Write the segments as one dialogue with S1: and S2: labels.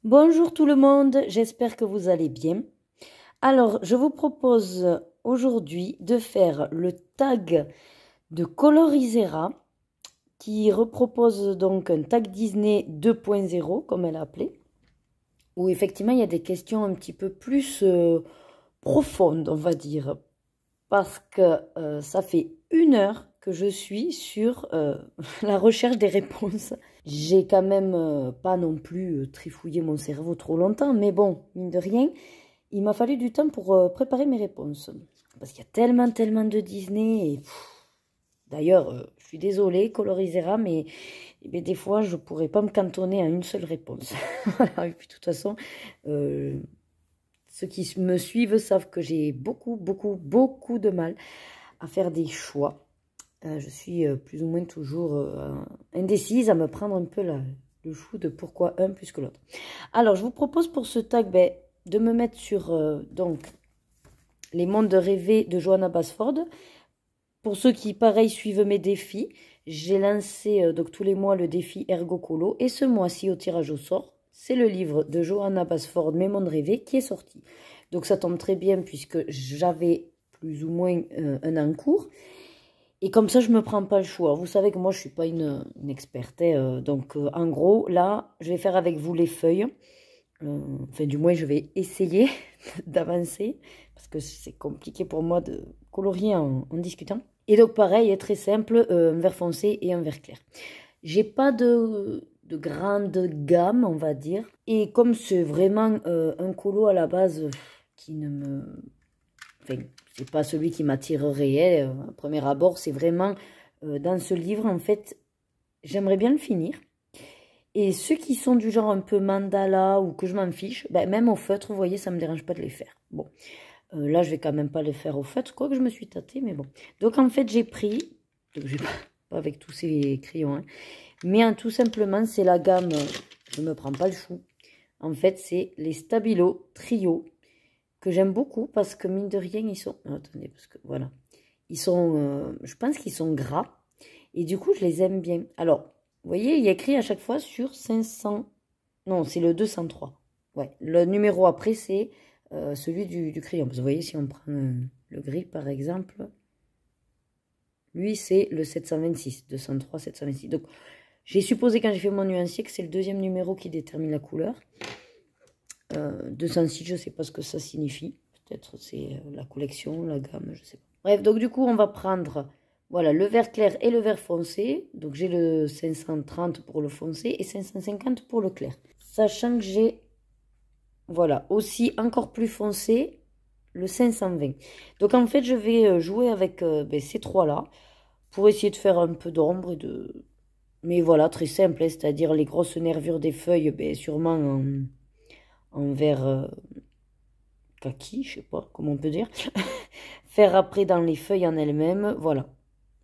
S1: Bonjour tout le monde, j'espère que vous allez bien. Alors, je vous propose aujourd'hui de faire le tag de Colorisera qui repropose donc un tag Disney 2.0 comme elle a appelé, où effectivement il y a des questions un petit peu plus profondes, on va dire, parce que ça fait 1 heure que je suis sur la recherche des réponses. J'ai quand même pas non plus trifouillé mon cerveau trop longtemps, mais bon, mine de rien, il m'a fallu du temps pour préparer mes réponses. Parce qu'il y a tellement de Disney. Et d'ailleurs, je suis désolée, Colorisera, mais des fois, je pourrais pas me cantonner à une seule réponse. Voilà, et puis de toute façon, ceux qui me suivent savent que j'ai beaucoup de mal à faire des choix. Je suis plus ou moins toujours indécise à me prendre un peu le chou de pourquoi un plus que l'autre. Alors, je vous propose pour ce tag de me mettre sur donc les mondes rêvés de Johanna Basford. Pour ceux qui, pareil, suivent mes défis, j'ai lancé donc tous les mois le défi Ergo Colo. Et ce mois-ci, au tirage au sort, c'est le livre de Johanna Basford, Mes mondes rêvés, qui est sorti. Donc ça tombe très bien puisque j'avais plus ou moins un an en cours. Et comme ça, je ne me prends pas le choix. Vous savez que moi, je ne suis pas une experte. Donc, en gros, là, je vais faire avec vous les feuilles. Enfin, du moins, je vais essayer d'avancer. Parce que c'est compliqué pour moi de colorier en discutant. Et donc, pareil, très simple, un vert foncé et un vert clair. J'ai pas de grande gamme, on va dire. Et comme c'est vraiment un colo à la base qui ne me... Enfin, c'est pas celui qui m'attirerait à premier abord. C'est vraiment dans ce livre, en fait, j'aimerais bien le finir. Et ceux qui sont du genre un peu mandala ou que je m'en fiche, même au feutre, vous voyez, ça me dérange pas de les faire. Bon, là, je vais quand même pas les faire au feutre, quoique je me suis tâtée, mais bon. Donc, en fait, j'ai pris, donc j'ai pas avec tous ces crayons, hein, mais tout simplement, c'est la gamme, je me prends pas le chou. En fait, c'est les Stabilo Trio, que j'aime beaucoup parce que mine de rien, ils sont... Oh, attendez, parce que voilà. Ils sont... je pense qu'ils sont gras. Et du coup, je les aime bien. Alors, vous voyez, il y a écrit à chaque fois sur 500... Non, c'est le 203. Ouais, le numéro après, c'est celui du crayon. Parce que vous voyez, si on prend le gris, par exemple, lui, c'est le 726. 203, 726. Donc, j'ai supposé quand j'ai fait mon nuancier que c'est le deuxième numéro qui détermine la couleur. 206, je ne sais pas ce que ça signifie. Peut-être c'est la collection, la gamme, je ne sais pas. Bref, donc du coup, on va prendre voilà, le vert clair et le vert foncé. Donc j'ai le 530 pour le foncé et 550 pour le clair. Sachant que j'ai, voilà, aussi encore plus foncé, le 520. Donc en fait, je vais jouer avec ces trois-là pour essayer de faire un peu d'ombre et de... Mais voilà, très simple, hein, c'est-à-dire les grosses nervures des feuilles, sûrement en vert kaki, je sais pas comment on peut dire. Faire après dans les feuilles en elles-mêmes, voilà.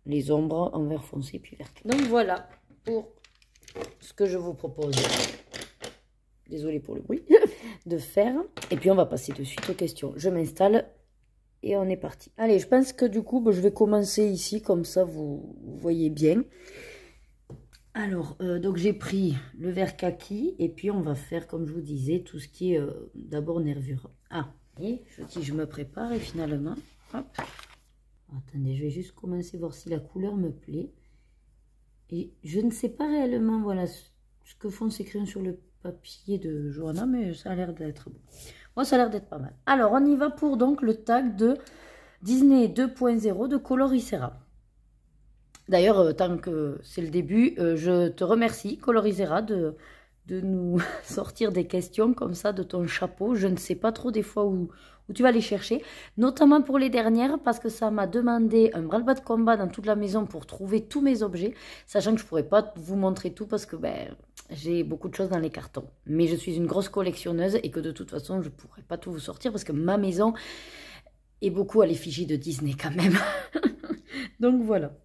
S1: Les ombres en vert foncé puis vert clair. Donc voilà pour ce que je vous propose. Désolée pour le bruit. De faire. Et puis on va passer de suite aux questions. Je m'installe et on est parti. Allez, je pense que du coup, je vais commencer ici, comme ça vous voyez bien. Alors, donc j'ai pris le vert kaki et puis on va faire, comme je vous disais, tout ce qui est d'abord nervure. Ah, et je me prépare et finalement, hop. Attendez, je vais juste commencer à voir si la couleur me plaît. Et je ne sais pas réellement, voilà, ce que font ces crayons sur le papier de Johanna, mais ça a l'air d'être bon. Moi, ça a l'air d'être pas mal. Alors, on y va pour donc le tag de Disney 2.0 de Colorisera. D'ailleurs, tant que c'est le début, je te remercie, Colorisera, de nous sortir des questions comme ça de ton chapeau. Je ne sais pas trop des fois où tu vas les chercher, notamment pour les dernières, parce que ça m'a demandé un bras-le-bas de combat dans toute la maison pour trouver tous mes objets, sachant que je ne pourrais pas vous montrer tout parce que j'ai beaucoup de choses dans les cartons. Mais je suis une grosse collectionneuse et que de toute façon, je ne pourrais pas tout vous sortir parce que ma maison est beaucoup à l'effigie de Disney quand même. Donc voilà.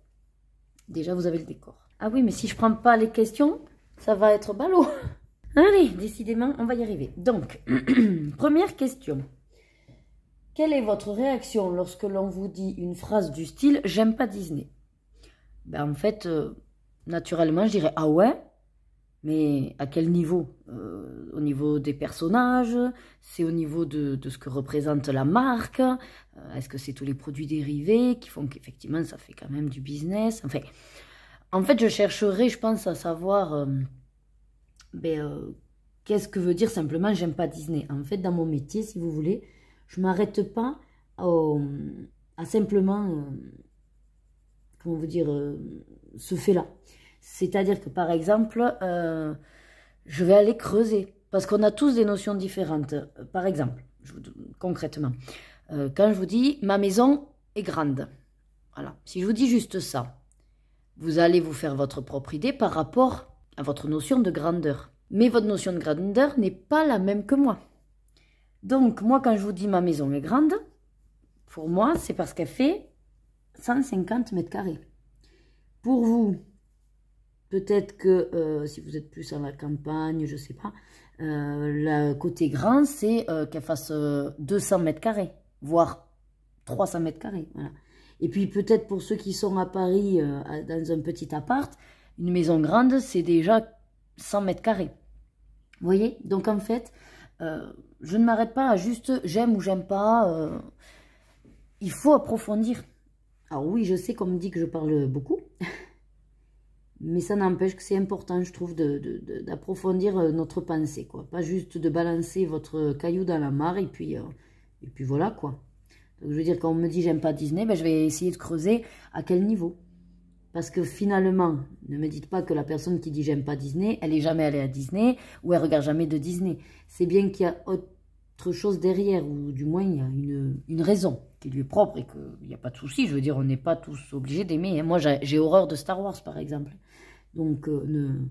S1: Déjà, vous avez le décor. Ah oui, mais si je ne prends pas les questions, ça va être ballot. Allez, décidément, on va y arriver. Donc, première question. Quelle est votre réaction lorsque l'on vous dit une phrase du style « J'aime pas Disney » En fait, naturellement, je dirais « Ah ouais ?» Mais à quel niveau? Au niveau des personnages? C'est au niveau de ce que représente la marque? Est-ce que c'est tous les produits dérivés qui font qu'effectivement ça fait quand même du business? Enfin, en fait, je chercherai, je pense, à savoir qu'est-ce que veut dire simplement j'aime pas Disney. En fait, dans mon métier, si vous voulez, je m'arrête pas à simplement, comment vous dire, ce fait-là. C'est-à-dire que, par exemple, je vais aller creuser. Parce qu'on a tous des notions différentes. Par exemple, concrètement, quand je vous dis « ma maison est grande », voilà. Si je vous dis juste ça, vous allez vous faire votre propre idée par rapport à votre notion de grandeur. Mais votre notion de grandeur n'est pas la même que moi. Donc, moi, quand je vous dis « ma maison est grande », pour moi, c'est parce qu'elle fait 150 mètres carrés. Pour vous, peut-être que si vous êtes plus à la campagne, je ne sais pas, le côté grand, c'est qu'elle fasse 200 mètres carrés, voire 300 mètres carrés. Voilà. Et puis peut-être pour ceux qui sont à Paris, dans un petit appart, une maison grande, c'est déjà 100 mètres carrés. Vous voyez? Donc en fait, je ne m'arrête pas à juste j'aime ou j'aime pas. Il faut approfondir. Alors oui, je sais qu'on me dit que je parle beaucoup. Mais ça n'empêche que c'est important, je trouve, d'approfondir notre pensée, quoi. Pas juste de balancer votre caillou dans la mare et puis voilà, quoi. Donc, je veux dire, quand on me dit j'aime pas Disney, ben, je vais essayer de creuser à quel niveau. Parce que finalement, ne me dites pas que la personne qui dit j'aime pas Disney, elle est jamais allée à Disney ou elle regarde jamais de Disney. C'est bien qu'il y a autre chose derrière, ou du moins il y a une raison qui lui est propre et qu'il n'y a pas de souci. Je veux dire, on n'est pas tous obligés d'aimer. Moi, j'ai horreur de Star Wars, par exemple. Donc, ne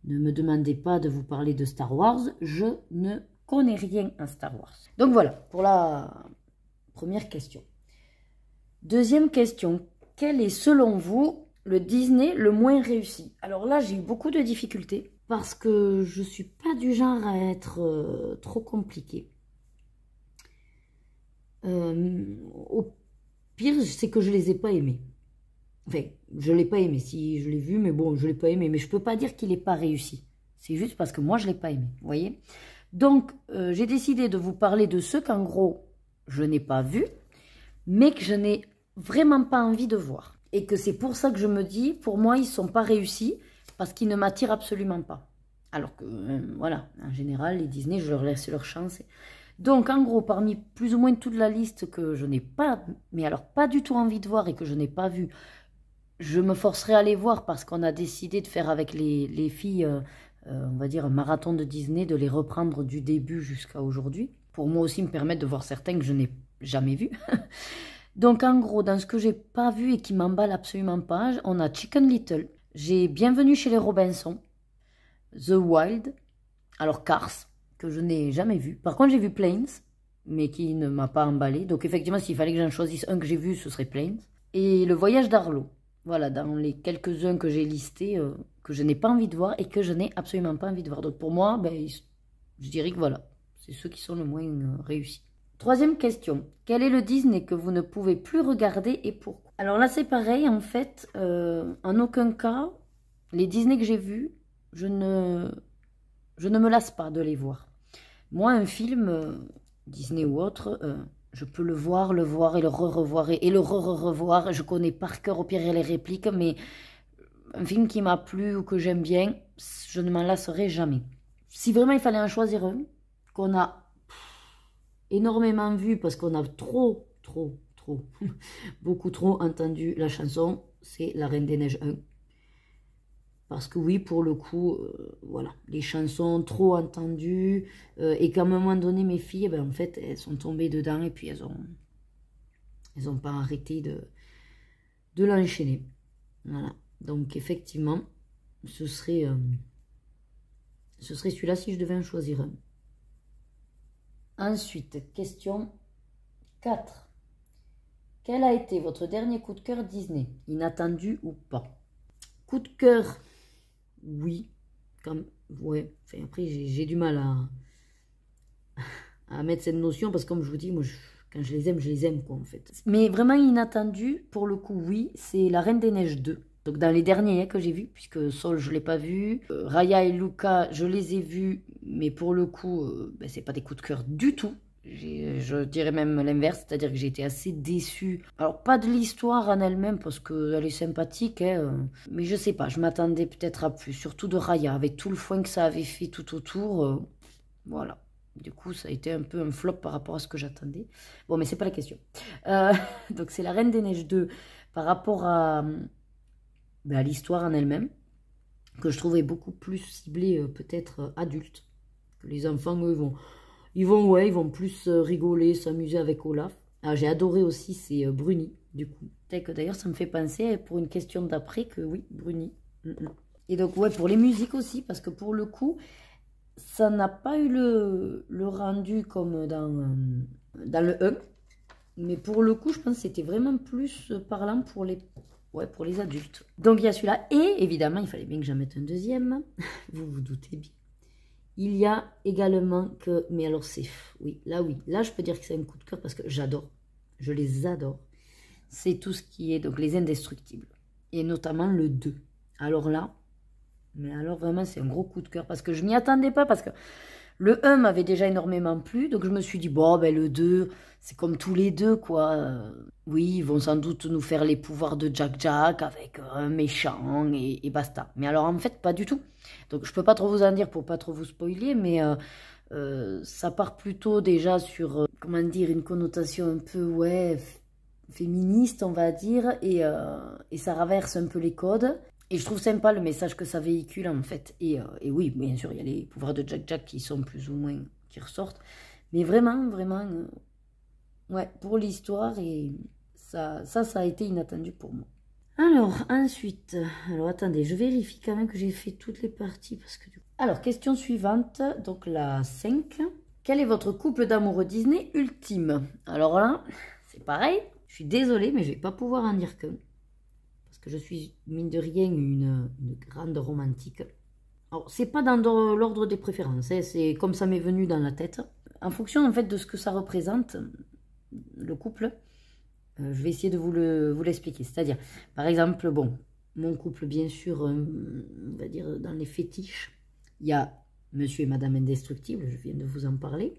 S1: me demandez pas de vous parler de Star Wars. Je ne connais rien à Star Wars. Donc voilà, pour la première question. Deuxième question. Quel est, selon vous, le Disney le moins réussi? Alors là, j'ai eu beaucoup de difficultés parce que je ne suis pas du genre à être trop compliquée. Au pire, c'est que je ne les ai pas aimés. Enfin, je ne l'ai pas aimé. Si, je l'ai vu, mais bon, je ne l'ai pas aimé. Mais je ne peux pas dire qu'il n'est pas réussi. C'est juste parce que moi, je ne l'ai pas aimé. Vous voyez? Donc, j'ai décidé de vous parler de ceux qu'en gros, je n'ai pas vus, mais que je n'ai vraiment pas envie de voir. Et que c'est pour ça que je me dis, pour moi, ils ne sont pas réussis parce qu'ils ne m'attirent absolument pas. Alors que, voilà, en général, les Disney, je leur laisse leur chance. Donc, en gros, parmi plus ou moins toute la liste que je n'ai pas, mais alors pas du tout envie de voir et que je n'ai pas vu, je me forcerai à les voir parce qu'on a décidé de faire avec les filles, on va dire, un marathon de Disney, de les reprendre du début jusqu'à aujourd'hui. Pour moi aussi me permettre de voir certains que je n'ai jamais vus. Donc, en gros, dans ce que j'ai pas vu et qui m'emballe absolument pas, on a Chicken Little. J'ai Bienvenue chez les Robinson. The Wild. Alors, Cars, que je n'ai jamais vu. Par contre, j'ai vu Planes, mais qui ne m'a pas emballé. Donc, effectivement, s'il fallait que j'en choisisse un que j'ai vu, ce serait Planes. Et Le Voyage d'Arlo. Voilà, dans les quelques-uns que j'ai listés, que je n'ai pas envie de voir et que je n'ai absolument pas envie de voir. Donc, pour moi, ben, je dirais que voilà, c'est ceux qui sont le moins réussis. Troisième question. Quel est le Disney que vous ne pouvez plus regarder et pourquoi? Alors là, c'est pareil, en fait. En aucun cas, les Disney que j'ai vus, je ne me lasse pas de les voir. Moi, un film, Disney ou autre, je peux le voir et le revoir et le revoir. Je connais par cœur au pire les répliques, mais un film qui m'a plu ou que j'aime bien, je ne m'en lasserai jamais. Si vraiment il fallait en choisir un, qu'on a énormément vu parce qu'on a beaucoup trop entendu la chanson, c'est La Reine des Neiges 1. Parce que oui, pour le coup, voilà, les chansons trop entendues, et qu'à un moment donné, mes filles, ben, en fait, elles sont tombées dedans et puis elles ont pas arrêté de l'enchaîner. Voilà, donc effectivement, ce serait celui-là si je devais en choisir un. Ensuite, question 4. Quel a été votre dernier coup de cœur Disney? Inattendu ou pas? Coup de cœur, oui. Ouais. Enfin, après, j'ai du mal à mettre cette notion parce que comme je vous dis, moi, quand je les aime, quoi, en fait. Mais vraiment inattendu, pour le coup, oui, c'est La Reine des Neiges 2. Donc dans les derniers que j'ai vus, puisque Sol je ne l'ai pas vu, Raya et Luca je les ai vus, mais pour le coup ben, c'est pas des coups de cœur du tout. Je dirais même l'inverse, c'est-à-dire que j'ai été assez déçue. Alors pas de l'histoire en elle-même parce qu'elle est sympathique, hein, mais je sais pas, je m'attendais peut-être à plus, surtout de Raya, avec tout le foin que ça avait fait tout autour, voilà. Du coup ça a été un peu un flop par rapport à ce que j'attendais. Bon mais c'est pas la question. Donc c'est la Reine des Neiges 2 par rapport à l'histoire en elle-même, que je trouvais beaucoup plus ciblée peut-être adulte. Que les enfants, eux, ils vont plus rigoler, s'amuser avec Olaf. Ah, j'ai adoré aussi, c'est Bruni, du coup. D'ailleurs, ça me fait penser, pour une question d'après, que oui, Bruni. Et donc, ouais, pour les musiques aussi, parce que pour le coup, ça n'a pas eu le rendu comme dans le 1. Mais pour le coup, je pense que c'était vraiment plus parlant pour les adultes. Donc il y a celui-là. Et évidemment, il fallait bien que j'en mette un deuxième. Vous vous doutez bien. Il y a également que... Mais alors c'est... Oui, là je peux dire que c'est un coup de cœur parce que j'adore. Je les adore. C'est tout ce qui est donc les indestructibles. Et notamment le 2. Alors là... Mais alors vraiment c'est un gros coup de cœur parce que je m'y attendais pas parce que... Le 1 m'avait déjà énormément plu, donc je me suis dit, bon, ben le 2, c'est comme tous les deux, quoi. Oui, ils vont sans doute nous faire les pouvoirs de Jack Jack avec un méchant et basta. Mais alors, en fait, pas du tout. Donc, je peux pas trop vous en dire pour pas trop vous spoiler, mais ça part plutôt déjà sur, comment dire, une connotation un peu, ouais, féministe, on va dire, et ça renverse un peu les codes. Et je trouve sympa le message que ça véhicule en fait. Et oui, bien sûr, il y a les pouvoirs de Jack Jack qui sont plus ou moins, qui ressortent. Mais vraiment, ouais, pour l'histoire, et ça a été inattendu pour moi. Alors, ensuite, attendez, je vérifie quand même que j'ai fait toutes les parties. Parce que... Alors, question suivante, donc la 5. Quel est votre couple d'amoureux Disney ultime? Alors là, c'est pareil, je suis désolée, mais je vais pas pouvoir en dire qu'un. Que je suis, mine de rien, une grande romantique. Alors, c'est pas dans l'ordre des préférences, hein, c'est comme ça m'est venu dans la tête. En fonction, en fait, de ce que ça représente, le couple, je vais essayer de vous l'expliquer. C'est-à-dire, par exemple, bon, mon couple, bien sûr, on va dire, dans les fétiches, il y a Monsieur et Madame Indestructible, je viens de vous en parler,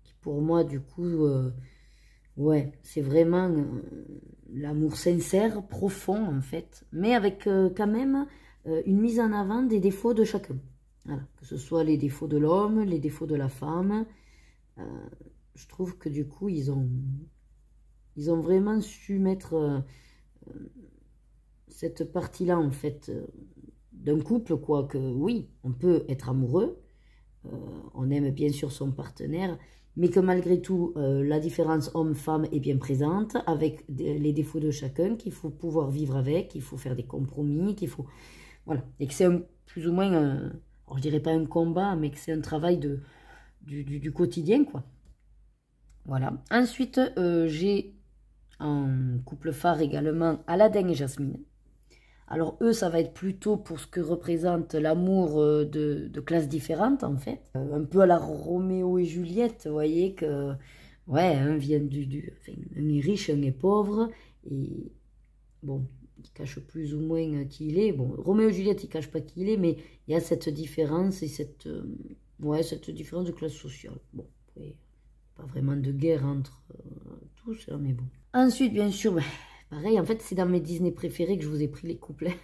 S1: qui pour moi, du coup... ouais, c'est vraiment l'amour sincère, profond en fait, mais avec quand même une mise en avant des défauts de chacun. Voilà, que ce soit les défauts de l'homme, les défauts de la femme. Je trouve que du coup, ils ont vraiment su mettre cette partie-là en fait d'un couple, quoi, que oui, on peut être amoureux, on aime bien sûr son partenaire, mais que malgré tout, la différence homme-femme est bien présente, avec les défauts de chacun, qu'il faut pouvoir vivre avec, qu'il faut faire des compromis, qu'il faut... Voilà, et que c'est plus ou moins, alors je dirais pas un combat, mais que c'est un travail du quotidien, quoi. Voilà. Ensuite, j'ai un couple phare également, Aladdin et Jasmine. Alors eux, ça va être plutôt pour ce que représente l'amour de classes différentes, en fait. Un peu à la Roméo et Juliette, vous voyez que... Ouais, un vient enfin, un est riche, un est pauvre, et bon, il cache plus ou moins qui il est. Bon, Roméo et Juliette, il cache pas qui il est, mais il y a cette différence et cette différence de classe sociale. Bon, après, pas vraiment de guerre entre tous, hein, mais bon. Ensuite, bien sûr... Pareil, en fait, c'est dans mes Disney préférés que je vous ai pris les couplets.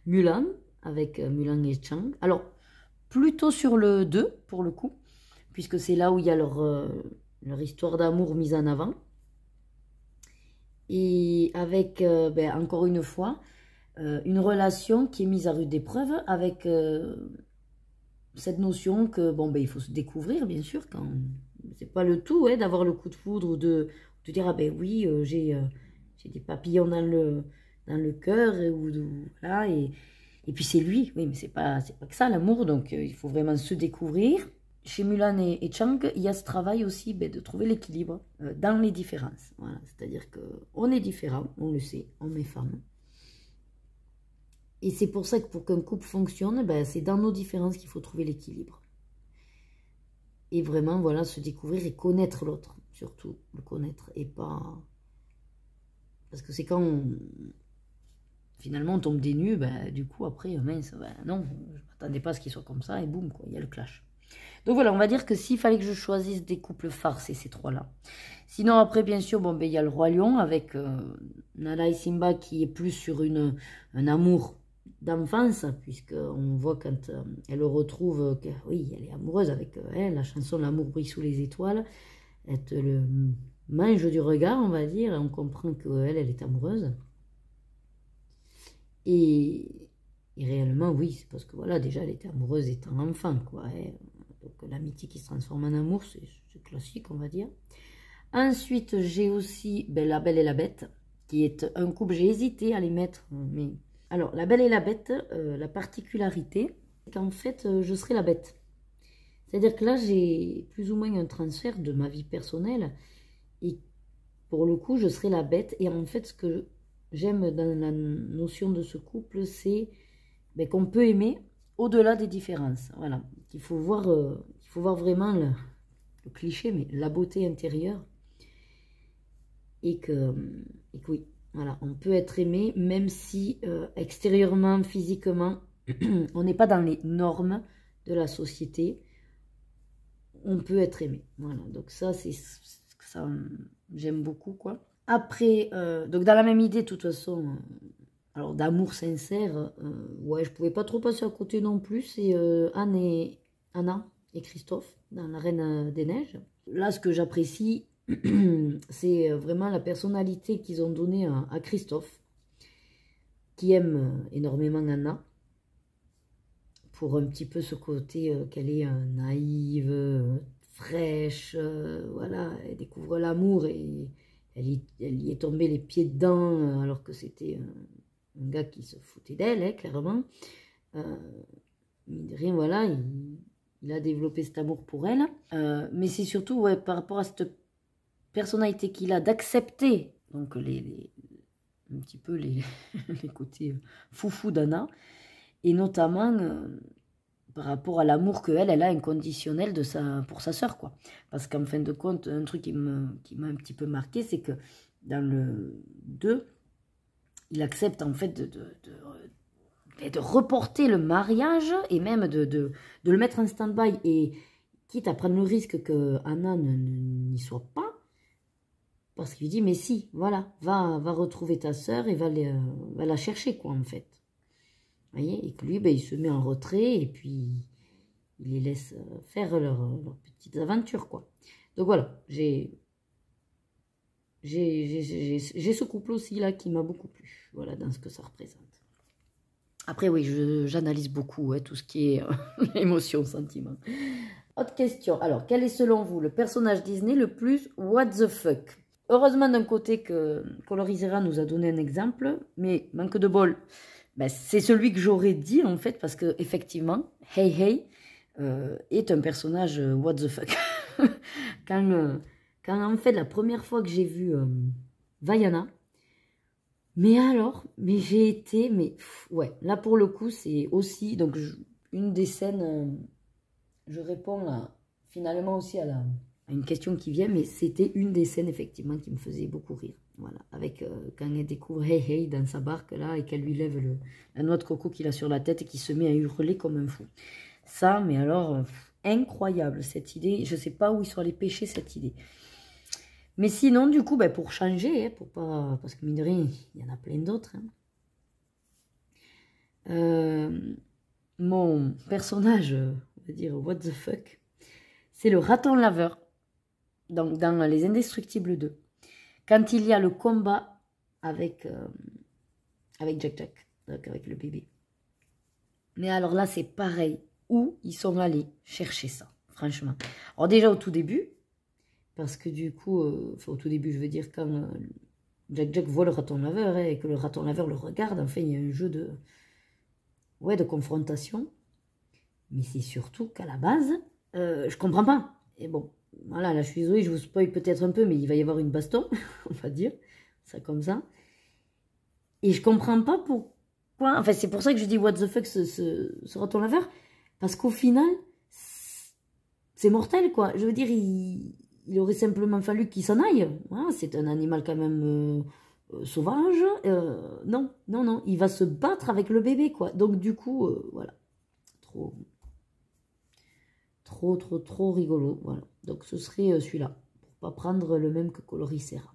S1: Mulan, avec Mulan et Chang. Alors, plutôt sur le 2, pour le coup, puisque c'est là où il y a leur histoire d'amour mise en avant. Et avec, encore une fois, une relation qui est mise à rude épreuve, avec cette notion que, il faut se découvrir, bien sûr, quand c'est pas le tout, ouais, d'avoir le coup de foudre ou de dire, ah ben oui, j'ai des papillons dans le cœur, voilà, et puis c'est lui, oui, mais c'est pas que ça l'amour, donc il faut vraiment se découvrir. Chez Mulan et Chang, il y a ce travail aussi de trouver l'équilibre dans les différences, voilà, c'est-à-dire qu'on est différents, on le sait, hommes et femmes. Et c'est pour ça que pour qu'un couple fonctionne, c'est dans nos différences qu'il faut trouver l'équilibre. Et vraiment, voilà, se découvrir et connaître l'autre, surtout, le connaître, et pas... Parce que c'est quand finalement on tombe des nues, ben, du coup après, mince, ben, non, je m'attendais pas à ce qu'il soit comme ça, et boum, quoi, il y a le clash. Donc voilà, on va dire que s'il fallait que je choisisse des couples phares, c'est ces trois-là. Sinon après, bien sûr, bon, ben, il y a le Roi Lion avec Nala et Simba qui est plus sur un amour d'enfance, puisqu'on voit quand elle le retrouve, que, oui, elle est amoureuse avec la chanson L'amour brille sous les étoiles, elle te le mange du regard, on va dire, et on comprend qu'elle, elle est amoureuse. Et réellement, oui, c'est parce que voilà, déjà, elle était amoureuse étant enfant, quoi. Donc l'amitié qui se transforme en amour, c'est classique, on va dire. Ensuite, j'ai aussi La Belle et la Bête, qui est un couple, j'ai hésité à les mettre, mais... Alors, La Belle et la Bête, la particularité, c'est qu'en fait, je serai la bête. C'est-à-dire que là, j'ai plus ou moins un transfert de ma vie personnelle, et pour le coup, je serai la bête, et en fait, ce que j'aime dans la notion de ce couple, c'est qu'on peut aimer au-delà des différences. Voilà, il faut voir vraiment le cliché, mais la beauté intérieure. Et que oui, voilà, on peut être aimé même si extérieurement, physiquement, on n'est pas dans les normes de la société. On peut être aimé. Voilà, donc ça, j'aime beaucoup, quoi. Après, donc dans la même idée, de toute façon, alors d'amour sincère, ouais, je pouvais pas trop passer à côté non plus. C'est Anna et Christophe dans La Reine des Neiges. Là, ce que j'apprécie, c'est vraiment la personnalité qu'ils ont donnée à Christophe, qui aime énormément Anna, pour un petit peu ce côté qu'elle est naïve, fraîche, voilà, elle découvre l'amour et elle y est tombée les pieds dedans, alors que c'était un gars qui se foutait d'elle, hein, clairement. Mais de rien, voilà, il a développé cet amour pour elle. Mais c'est surtout, ouais, par rapport à cette personnalité qu'il a, d'accepter donc un petit peu les côtés foufou d'Anna, et notamment par rapport à l'amour qu'elle a inconditionnel pour sa sœur, quoi. Parce qu'en fin de compte, un truc qui m'a un petit peu marqué, c'est que dans le 2, il accepte en fait de reporter le mariage et même de le mettre en stand-by, et quitte à prendre le risque que Anna n'y soit pas, parce qu'il dit, mais si, voilà, va retrouver ta sœur et va la chercher, quoi, en fait. Vous voyez, et que lui, il se met en retrait, et puis il les laisse faire leurs petites aventures, quoi. Donc voilà, j'ai ce couple aussi, là, qui m'a beaucoup plu, voilà, dans ce que ça représente. Après, oui, j'analyse beaucoup, hein, tout ce qui est émotion, sentiment. Autre question. Alors, quel est selon vous le personnage Disney le plus what the fuck? Heureusement d'un côté que Colorisera nous a donné un exemple, mais manque de bol, c'est celui que j'aurais dit en fait, parce que effectivement, Hey Hey est un personnage what the fuck. quand en fait la première fois que j'ai vu Vaiana, mais j'ai été, ouais, là pour le coup c'est aussi, donc une des scènes, je réponds finalement aussi à une question qui vient, mais c'était une des scènes effectivement qui me faisait beaucoup rire. Voilà, avec quand elle découvre Hey Hey dans sa barque là et qu'elle lui lève la noix de coco qu'il a sur la tête et qui se met à hurler comme un fou. Ça, mais alors, incroyable cette idée. Je sais pas où ils sont allés pêcher cette idée. Mais sinon, du coup, pour changer, hein, parce que mine de rien, il y en a plein d'autres. Hein. Mon personnage, on va dire what the fuck, c'est le raton laveur. Donc dans Les Indestructibles 2. Quand il y a le combat avec Jack, donc avec le bébé. Mais alors là, c'est pareil. Où ils sont allés chercher ça, franchement. Alors déjà au tout début, parce que du coup, au tout début, je veux dire, quand Jack voit le raton laveur, hein, et que le raton laveur le regarde, enfin, il y a un jeu de confrontation. Mais c'est surtout qu'à la base, je comprends pas. Et bon, voilà, là, je suis désolée, je vous spoil peut-être un peu, mais il va y avoir une baston, on va dire, ça comme ça. Et je comprends pas pourquoi, enfin, c'est pour ça que je dis what the fuck ce raton laveur, parce qu'au final, c'est mortel, quoi. Je veux dire, il aurait simplement fallu qu'il s'en aille. Voilà, c'est un animal quand même sauvage, non, non, non, il va se battre avec le bébé, quoi. Donc, du coup, voilà, trop rigolo, voilà. Donc, ce serait celui-là, pour pas prendre le même que Coloricera.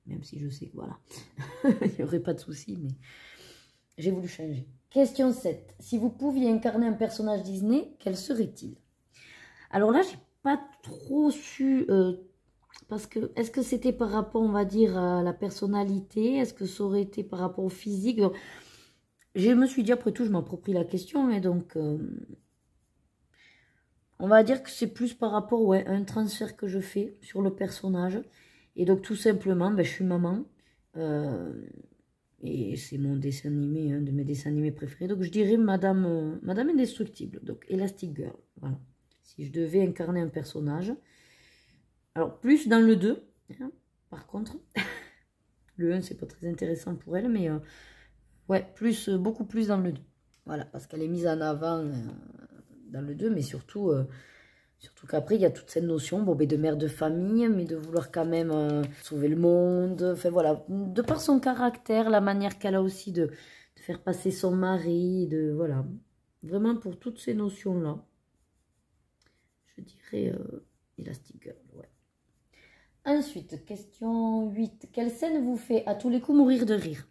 S1: Même si je sais que, voilà, il n'y aurait pas de souci, mais j'ai voulu changer. Question 7. Si vous pouviez incarner un personnage Disney, quel serait-il? Alors là, j'ai pas trop su... parce que, est-ce que c'était par rapport, on va dire, à la personnalité? Est-ce que ça aurait été par rapport au physique? Donc, je me suis dit, après tout, je m'approprie la question, et donc, on va dire que c'est plus par rapport, ouais, à un transfert que je fais sur le personnage. Et donc, tout simplement, ben, je suis maman, et c'est mon dessin animé, un de mes dessins animés préférés. Donc, je dirais Madame Indestructible, donc Elastic Girl, voilà. Si je devais incarner un personnage... Alors, plus dans le 2, hein, par contre. Le 1, c'est pas très intéressant pour elle, mais ouais, beaucoup plus dans le 2. Voilà, parce qu'elle est mise en avant dans le 2, mais surtout qu'après, il y a toute cette notion bon, de mère de famille, mais de vouloir quand même sauver le monde. Enfin, voilà, de par son caractère, la manière qu'elle a aussi de faire passer son mari, voilà. Vraiment, pour toutes ces notions-là, je dirais Elastic Girl, ouais. Ensuite, question 8. Quelle scène vous fait à tous les coups mourir de rire?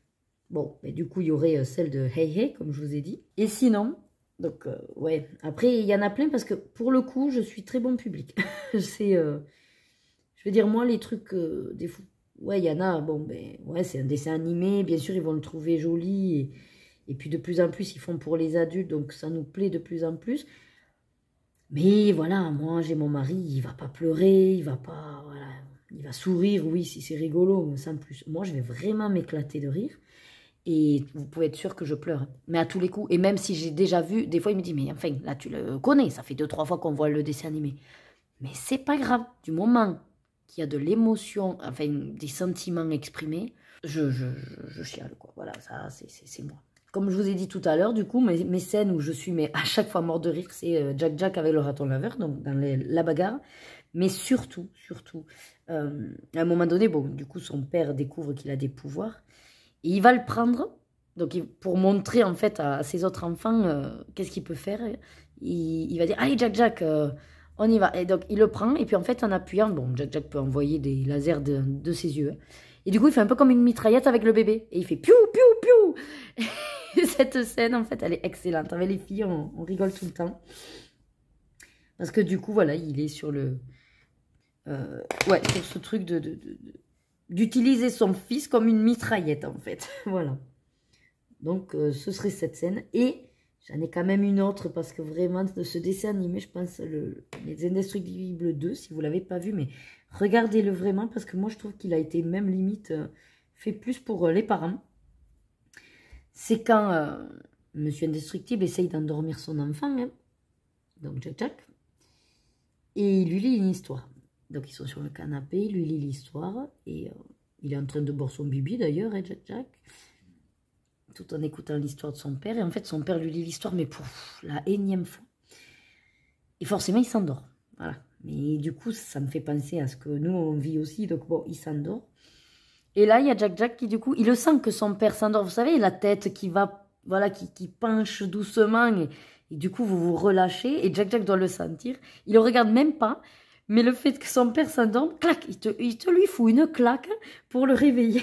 S1: Bon, mais du coup, il y aurait celle de Hey Hey, comme je vous ai dit. Et sinon, donc, ouais. Après, il y en a plein parce que, pour le coup, je suis très bon public. C'est, je veux dire, moi, les trucs des fous. Ouais, il y en a, bon, ben, ouais, c'est un dessin animé. Bien sûr, ils vont le trouver joli. Et puis, de plus en plus, ils font pour les adultes. Donc, ça nous plaît de plus en plus. Mais voilà, moi, j'ai mon mari, il va pas pleurer, il va pas... Voilà. Il va sourire, oui, si c'est rigolo, mais sans plus. Moi, je vais vraiment m'éclater de rire. Et vous pouvez être sûr que je pleure. Mais à tous les coups. Et même si j'ai déjà vu, des fois, il me dit, mais enfin, là, tu le connais. Ça fait 2-3 fois qu'on voit le dessin animé. Mais c'est pas grave. Du moment qu'il y a de l'émotion, enfin, des sentiments exprimés, je chiale, quoi. Voilà, ça, c'est moi. Comme je vous ai dit tout à l'heure, du coup, mes scènes où je suis à chaque fois mort de rire, c'est Jack Jack avec le raton laveur, donc dans la bagarre. Mais surtout, à un moment donné, bon, du coup, son père découvre qu'il a des pouvoirs. Et il va le prendre, donc pour montrer en fait à ses autres enfants qu'est-ce qu'il peut faire. Il va dire, allez Jack Jack, on y va. Et donc il le prend, et puis en fait en appuyant, bon, Jack Jack peut envoyer des lasers de ses yeux. Et du coup, il fait un peu comme une mitraillette avec le bébé. Et il fait piou, piou, piou. Et cette scène, en fait, elle est excellente. Avec les filles, on rigole tout le temps. Parce que du coup, voilà, il est sur le... ouais, sur ce truc d'utiliser son fils comme une mitraillette, en fait. Voilà. Donc, ce serait cette scène. Et j'en ai quand même une autre, parce que vraiment, de ce dessin animé, je pense, Les Indestructibles 2, si vous ne l'avez pas vu, mais regardez-le vraiment, parce que moi, je trouve qu'il a été même limite fait plus pour les parents. C'est quand Monsieur Indestructible essaye d'endormir son enfant, hein, donc Jack Jack, et il lui lit une histoire. Donc ils sont sur le canapé, il lui lit l'histoire, et il est en train de boire son bibi d'ailleurs, hein, Jack Jack, tout en écoutant l'histoire de son père. Et en fait, son père lui lit l'histoire, mais pour la énième fois. Et forcément, il s'endort. Voilà. Mais du coup, ça me fait penser à ce que nous, on vit aussi. Donc bon, il s'endort. Et là, il y a Jack Jack qui, du coup, il le sent que son père s'endort. Vous savez, la tête qui va, voilà, qui penche doucement. Et du coup, vous vous relâchez. Et Jack Jack doit le sentir. Il le regarde même pas. Mais le fait que son père s'endorme, clac, il te lui fout une claque pour le réveiller.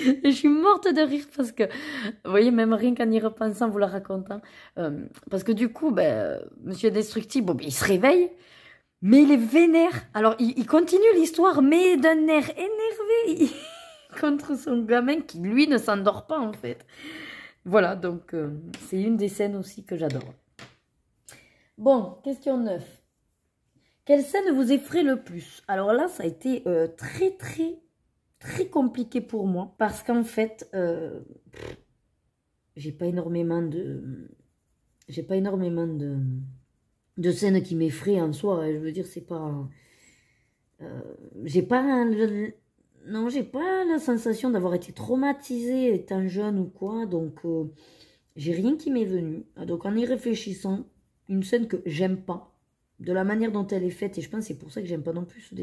S1: Et je suis morte de rire parce que, vous voyez, même rien qu'en y repensant, vous la racontant. Parce que du coup, ben, Monsieur Destructible, bon, ben, il se réveille. Mais il est vénère. Alors, il continue l'histoire, mais d'un air énervé contre son gamin qui, lui, ne s'endort pas, en fait. Voilà, donc, c'est une des scènes aussi que j'adore. Bon, question 9. Quelle scène vous effraie le plus? Alors là, ça a été très compliqué pour moi. Parce qu'en fait, j'ai pas énormément de scènes qui m'effraient en soi. Je veux dire, c'est pas... j'ai pas la sensation d'avoir été traumatisée étant jeune ou quoi. Donc, j'ai rien qui m'est venu. Donc, en y réfléchissant, une scène que j'aime pas, de la manière dont elle est faite, et je pense que c'est pour ça que j'aime pas non plus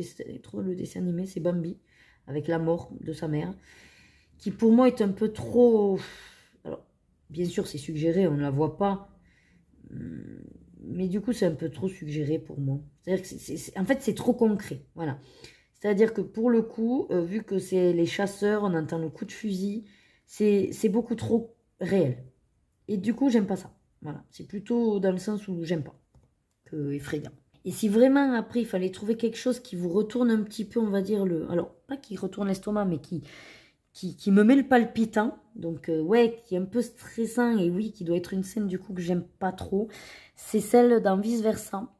S1: trop le dessin animé, c'est Bambi, avec la mort de sa mère, qui pour moi est un peu trop... Alors, bien sûr, c'est suggéré, on ne la voit pas, mais du coup, c'est un peu trop suggéré pour moi. C'est-à-dire que en fait, c'est trop concret, voilà. C'est-à-dire que pour le coup, vu que c'est les chasseurs, on entend le coup de fusil, c'est beaucoup trop réel. Et du coup, j'aime pas ça. Voilà, c'est plutôt dans le sens où j'aime pas que effrayant. Et si vraiment après, il fallait trouver quelque chose qui vous retourne un petit peu, on va dire, alors, pas qui retourne l'estomac, mais qui me met le palpitant, donc ouais, qui est un peu stressant, et oui, qui doit être une scène du coup que j'aime pas trop, c'est celle dans Vice Versa,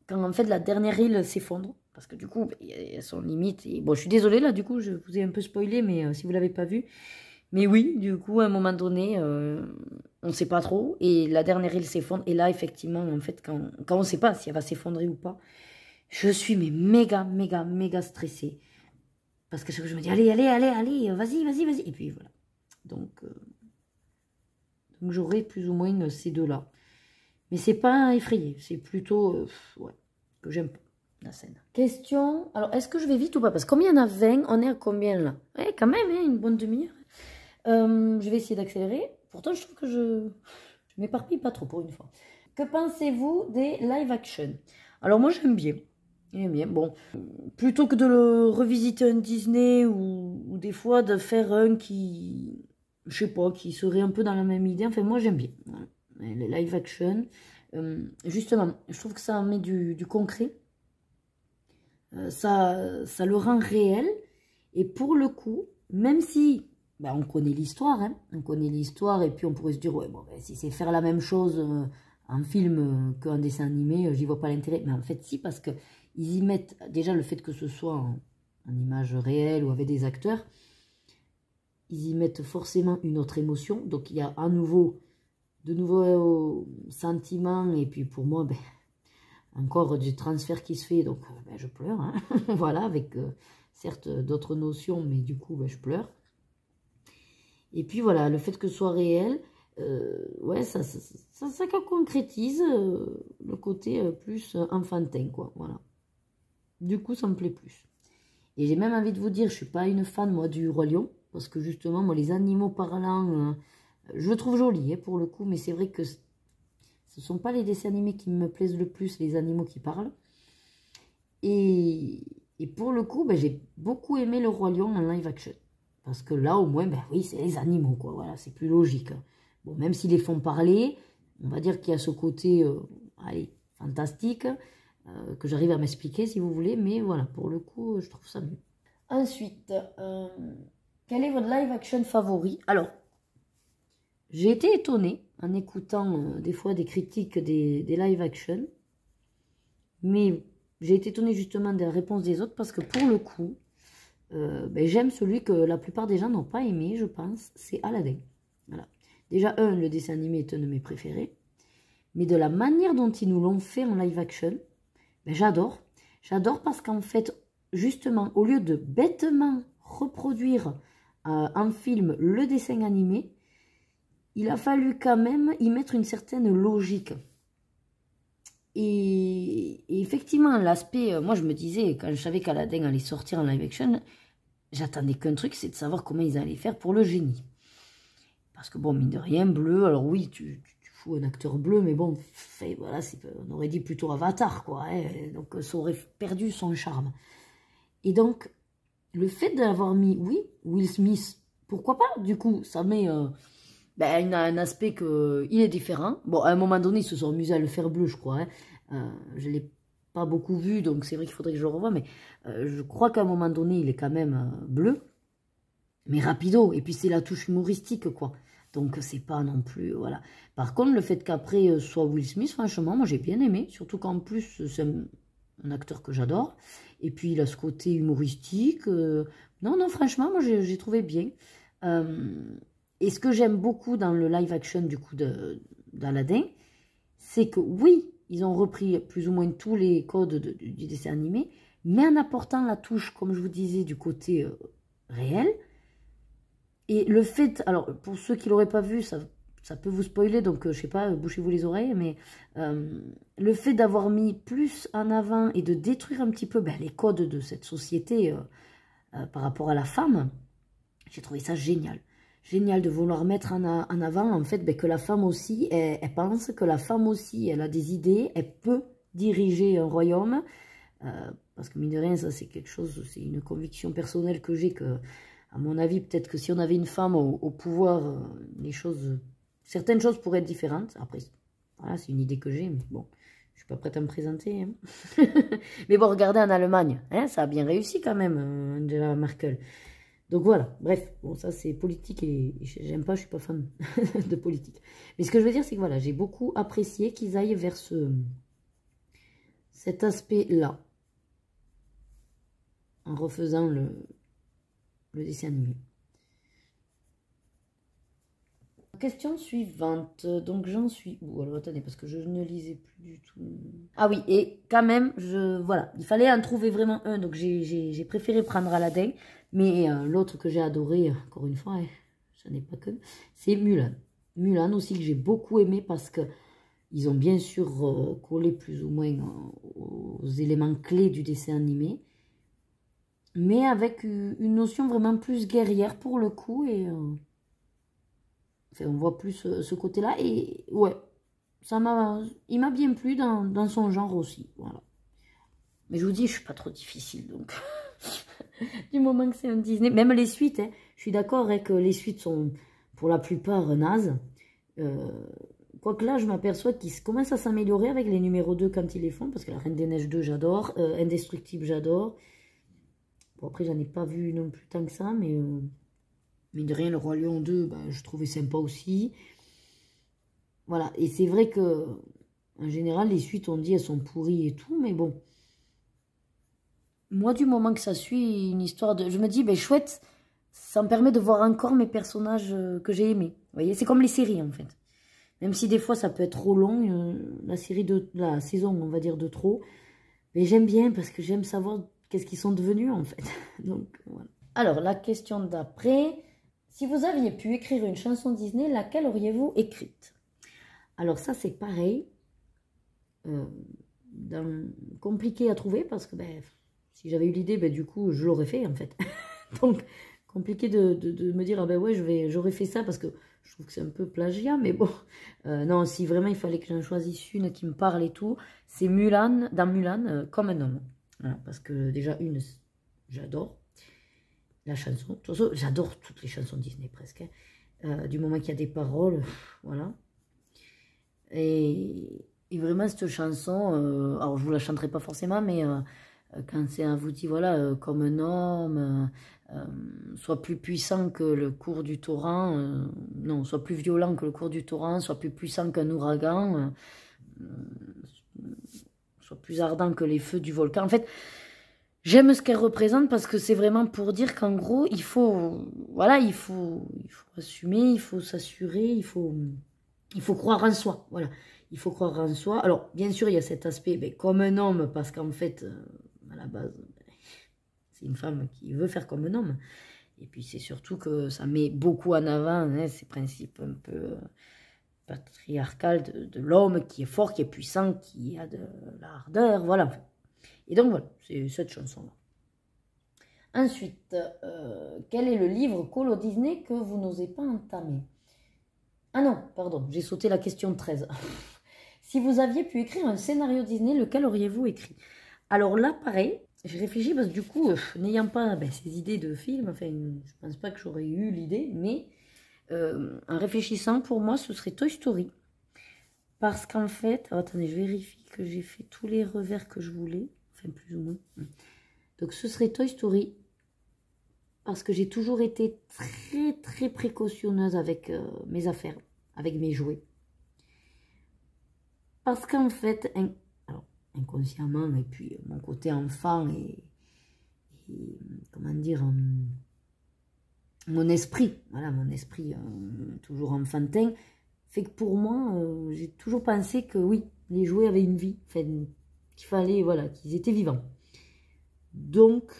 S1: quand en fait la dernière île s'effondre, parce que du coup, il y a son limite, et bon, je suis désolée là, du coup, je vous ai un peu spoilé, mais si vous l'avez pas vu, mais oui, du coup, à un moment donné, on ne sait pas trop, et la dernière île s'effondre, et là, effectivement, en fait, quand on ne sait pas si elle va s'effondrer ou pas, je suis mais méga stressée. Parce que je me dis, allez, vas-y. Et puis voilà. Donc j'aurai plus ou moins ces deux-là. Mais c'est pas effrayé, c'est plutôt, ouais, que j'aime pas la scène. Question, alors est-ce que je vais vite ou pas? Parce que comme il y en a 20, on est à combien là? Ouais, quand même, hein, une bonne demi-heure. Je vais essayer d'accélérer. Pourtant, je trouve que je m'éparpille pas trop pour une fois. Que pensez-vous des live action? Alors moi, j'aime bien. J'aime bien. Bon, plutôt que de le revisiter un Disney ou des fois de faire un qui, je sais pas, qui serait un peu dans la même idée. Enfin, moi, j'aime bien. Voilà. Les live action. Justement, je trouve que ça met du concret. Ça le rend réel. Et pour le coup, même si ben, on connaît l'histoire, hein, on connaît l'histoire, et puis on pourrait se dire, ouais, bon, ben, si c'est faire la même chose en film qu'en dessin animé, j'y vois pas l'intérêt. Mais en fait, si, parce que ils y mettent déjà le fait que ce soit en image réelle ou avec des acteurs, ils y mettent forcément une autre émotion. Donc il y a de nouveaux sentiments, et puis pour moi, ben, encore du transfert qui se fait, donc ben, je pleure, hein. Voilà, avec certes d'autres notions, mais du coup ben, je pleure. Et puis voilà, le fait que ce soit réel, ouais, ça concrétise le côté plus enfantin, quoi, voilà. Du coup, ça me plaît plus. Et j'ai même envie de vous dire, je suis pas une fan, moi, du Roi Lion, parce que justement, moi, les animaux parlants, je le trouve joli, hein, pour le coup, mais c'est vrai que ce sont pas les dessins animés qui me plaisent le plus, les animaux qui parlent. Et pour le coup, ben, j'ai beaucoup aimé le Roi Lion en live action. Parce que là, au moins, ben oui, c'est les animaux, quoi. Voilà, c'est plus logique. Bon, même s'ils les font parler, on va dire qu'il y a ce côté, allez, fantastique, que j'arrive à m'expliquer, si vous voulez. Mais voilà, pour le coup, je trouve ça mieux. Ensuite, quel est votre live action favori? Alors, j'ai été étonnée en écoutant des fois des critiques des live action. Mais j'ai été étonnée justement de la réponse des autres parce que pour le coup, ben, j'aime celui que la plupart des gens n'ont pas aimé, je pense, c'est Aladdin. Voilà. Déjà, le dessin animé est un de mes préférés. Mais de la manière dont ils nous l'ont fait en live action, ben, j'adore. J'adore parce qu'en fait, justement, au lieu de bêtement reproduire en film le dessin animé, il a fallu quand même y mettre une certaine logique. Et effectivement, l'aspect, moi je me disais, quand je savais qu'Aladdin allait sortir en live action, j'attendais qu'un truc, c'est de savoir comment ils allaient faire pour le génie. Parce que bon, mine de rien, bleu, alors oui, tu fous un acteur bleu, mais bon, fait, voilà, on aurait dit plutôt Avatar, quoi. Hein, donc ça aurait perdu son charme. Et donc, le fait d'avoir mis, oui, Will Smith, pourquoi pas, du coup, ça met ben, un aspect qu'il est différent. Bon, à un moment donné, ils se sont amusés à le faire bleu, je crois. Hein. Je ne l'ai pas beaucoup vu, donc c'est vrai qu'il faudrait que je le revoie, mais je crois qu'à un moment donné, il est quand même bleu, mais rapido. Et puis, c'est la touche humoristique, quoi. Donc, c'est pas non plus, voilà. Par contre, le fait qu'après soit Will Smith, franchement, moi, j'ai bien aimé. Surtout qu'en plus, c'est un acteur que j'adore. Et puis, il a ce côté humoristique. Non, franchement, moi, j'ai trouvé bien. Et ce que j'aime beaucoup dans le live action, du coup, d'Aladdin, c'est que, oui, ils ont repris plus ou moins tous les codes du dessin animé, mais en apportant la touche, comme je vous disais, du côté réel. Et le fait, alors pour ceux qui ne l'auraient pas vu, ça peut vous spoiler, donc je sais pas, bouchez-vous les oreilles, mais le fait d'avoir mis plus en avant et de détruire un petit peu ben, les codes de cette société par rapport à la femme, j'ai trouvé ça génial. Génial de vouloir mettre en avant, en fait, ben, que la femme aussi, elle pense, que la femme aussi, elle a des idées, elle peut diriger un royaume. Parce que mine de rien, ça c'est quelque chose, c'est une conviction personnelle que j'ai, que, à mon avis, peut-être que si on avait une femme au pouvoir, certaines choses pourraient être différentes. Après, voilà, c'est une idée que j'ai, mais bon, je suis pas prête à me présenter. Hein. Mais bon, regardez en Allemagne, hein, ça a bien réussi quand même, Angela Merkel. Donc voilà, bref, bon ça c'est politique et j'aime pas, je suis pas fan de politique. Mais ce que je veux dire, c'est que voilà, j'ai beaucoup apprécié qu'ils aillent vers cet aspect-là, en refaisant le dessin animé. Question suivante, donc j'en suis où? Alors attendez, parce que je ne lisais plus du tout. Ah oui, et quand même, voilà, il fallait en trouver vraiment un, donc j'ai préféré prendre Aladdin, mais l'autre que j'ai adoré, encore une fois, j'en ai pas que, c'est Mulan. Mulan aussi que j'ai beaucoup aimé parce que ils ont bien sûr collé plus ou moins aux éléments clés du dessin animé, mais avec une notion vraiment plus guerrière pour le coup, et enfin, on voit plus ce côté-là, et ouais, il m'a bien plu dans son genre aussi, voilà. Mais je vous dis, je suis pas trop difficile, donc, du moment que c'est un Disney, même les suites, hein, je suis d'accord avec que les suites sont, pour la plupart, nazes, quoique là, je m'aperçois qu'ils commencent à s'améliorer avec les numéros 2 quand ils les font, parce que la Reine des Neiges 2, j'adore, Indestructible, j'adore. Bon, après, j'en ai pas vu non plus tant que ça, mais mine de rien, le Roi Lion 2, ben, je trouvais sympa aussi. Voilà, et c'est vrai que, en général, les suites, on dit, elles sont pourries et tout, mais bon. Moi, du moment que ça suit une histoire de... Je me dis, ben chouette, ça me permet de voir encore mes personnages que j'ai aimés. Vous voyez, c'est comme les séries, en fait. Même si des fois, ça peut être trop long, la saison, on va dire, de trop. Mais j'aime bien, parce que j'aime savoir qu'est-ce qu'ils sont devenus, en fait. Donc, voilà. Alors, la question d'après... Si vous aviez pu écrire une chanson Disney, laquelle auriez-vous écrite? Alors ça, c'est pareil. Compliqué à trouver parce que ben, si j'avais eu l'idée, ben, du coup, je l'aurais fait en fait. Donc, compliqué de me dire, ah ben ouais, j'aurais fait ça parce que je trouve que c'est un peu plagiat, mais bon. Non, si vraiment il fallait que j'en choisisse une qui me parle et tout, c'est Mulan, dans Mulan, comme un homme. Voilà, parce que déjà, j'adore. La chanson, de toute façon, j'adore toutes les chansons Disney presque, hein. Du moment qu'il y a des paroles, voilà. Et vraiment cette chanson, alors je vous la chanterai pas forcément, mais quand c'est un vous dit, voilà, comme un homme, soit plus puissant que le cours du torrent, non, soit plus violent que le cours du torrent, soit plus puissant qu'un ouragan, soit plus ardent que les feux du volcan. En fait, j'aime ce qu'elle représente parce que c'est vraiment pour dire qu'en gros, voilà, il faut assumer, il faut s'assurer, il faut croire en soi, voilà. Il faut croire en soi. Alors, bien sûr, il y a cet aspect, ben, comme un homme, parce qu'en fait, à la base, c'est une femme qui veut faire comme un homme. Et puis, c'est surtout que ça met beaucoup en avant, hein, ces principes un peu patriarcal de l'homme qui est fort, qui est puissant, qui a de l'ardeur, voilà. Et donc voilà, c'est cette chanson-là. Ensuite, quel est le livre Colo Disney que vous n'osez pas entamer? Ah non, pardon, j'ai sauté la question 13. Si vous aviez pu écrire un scénario Disney, lequel auriez-vous écrit? Alors là, pareil, j'ai réfléchi parce que du coup, n'ayant pas ces idées de film, enfin, je pense pas que j'aurais eu l'idée, mais en réfléchissant, pour moi, ce serait Toy Story. Parce qu'en fait, attendez, je vérifie que j'ai fait tous les revers que je voulais. Enfin, plus ou moins. Donc, ce serait Toy Story. Parce que j'ai toujours été très, très précautionneuse avec mes affaires, avec mes jouets. Parce qu'en fait, alors, inconsciemment, et puis mon côté enfant et comment dire, mon esprit, voilà, mon esprit toujours enfantin, fait que pour moi, j'ai toujours pensé que oui, les jouets avaient une vie, enfin, qu'il fallait, voilà, qu'ils étaient vivants. Donc,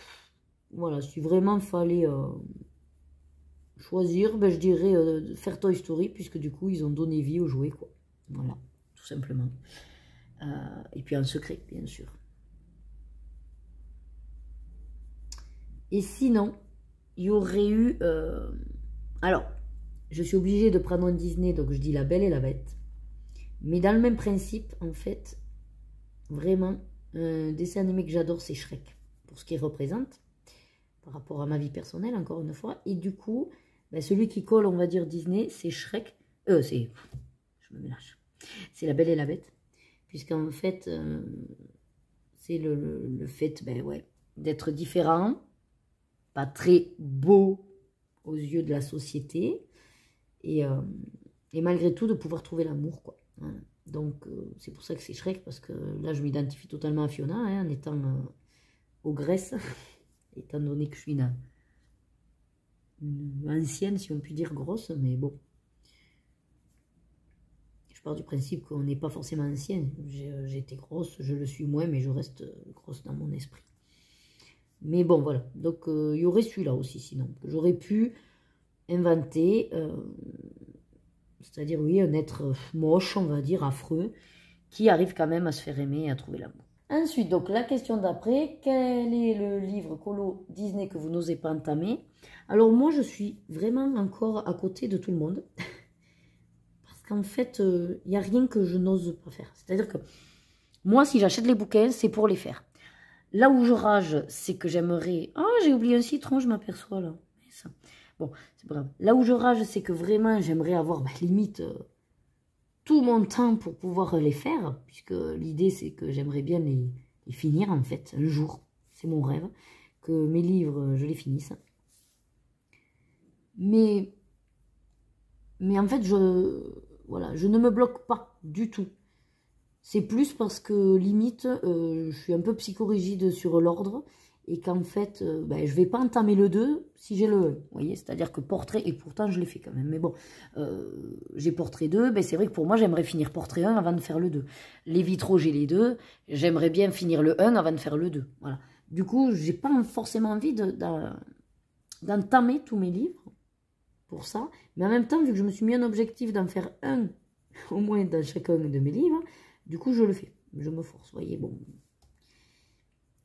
S1: voilà, si vraiment il fallait choisir, ben, je dirais faire Toy Story, puisque du coup, ils ont donné vie aux jouets, quoi. Voilà, tout simplement. Et puis en secret, bien sûr. Et sinon, il y aurait eu... alors, je suis obligée de prendre un Disney, donc je dis La Belle et la Bête. Mais dans le même principe, en fait, vraiment, un dessin animé que j'adore, c'est Shrek. Pour ce qu'il représente, par rapport à ma vie personnelle, encore une fois. Et du coup, ben, celui qui colle, on va dire, Disney, c'est Shrek. Je me mélange. C'est La Belle et la Bête. Puisqu'en fait, c'est le fait, ben ouais, d'être différent, pas très beau aux yeux de la société, et malgré tout de pouvoir trouver l'amour, quoi. Voilà. Donc c'est pour ça que c'est Shrek, parce que là je m'identifie totalement à Fiona, hein, en étant ogresse, étant donné que je suis une ancienne, si on peut dire grosse, mais bon. Je pars du principe qu'on n'est pas forcément ancienne. J'ai été grosse, je le suis moins, mais je reste grosse dans mon esprit. Mais bon, voilà. Donc, il y aurait celui-là aussi, sinon. J'aurais pu inventer, c'est-à-dire, oui, un être moche, on va dire, affreux, qui arrive quand même à se faire aimer et à trouver l'amour. Ensuite, donc, la question d'après, quel est le livre colo Disney que vous n'osez pas entamer? Alors, moi, je suis vraiment encore à côté de tout le monde. Parce qu'en fait, il n'y a rien que je n'ose pas faire. C'est-à-dire que moi, si j'achète les bouquins, c'est pour les faire. Là où je rage, c'est que j'aimerais... Ah, j'ai oublié un citron, je m'aperçois là. Ça. Bon, c'est pas grave. Là où je rage, c'est que vraiment, j'aimerais avoir limite tout mon temps pour pouvoir les faire. Puisque l'idée, c'est que j'aimerais bien les finir, en fait, un jour. C'est mon rêve. Que mes livres, je les finisse. Mais en fait, voilà, je ne me bloque pas du tout. C'est plus parce que, limite, je suis un peu psychorigide sur l'ordre et qu'en fait, je ne vais pas entamer le 2 si j'ai le 1. Vous voyez, c'est-à-dire que portrait, et pourtant je l'ai fait quand même, mais bon, j'ai portrait 2, c'est vrai que pour moi, j'aimerais finir portrait 1 avant de faire le 2. Les vitraux, j'ai les deux, j'aimerais bien finir le 1 avant de faire le 2. Voilà. Du coup, j'ai pas forcément envie d'entamer tous mes livres pour ça, mais en même temps, vu que je me suis mis un objectif d'en faire un, au moins dans chacun de mes livres, du coup, je le fais. Je me force, vous voyez, bon.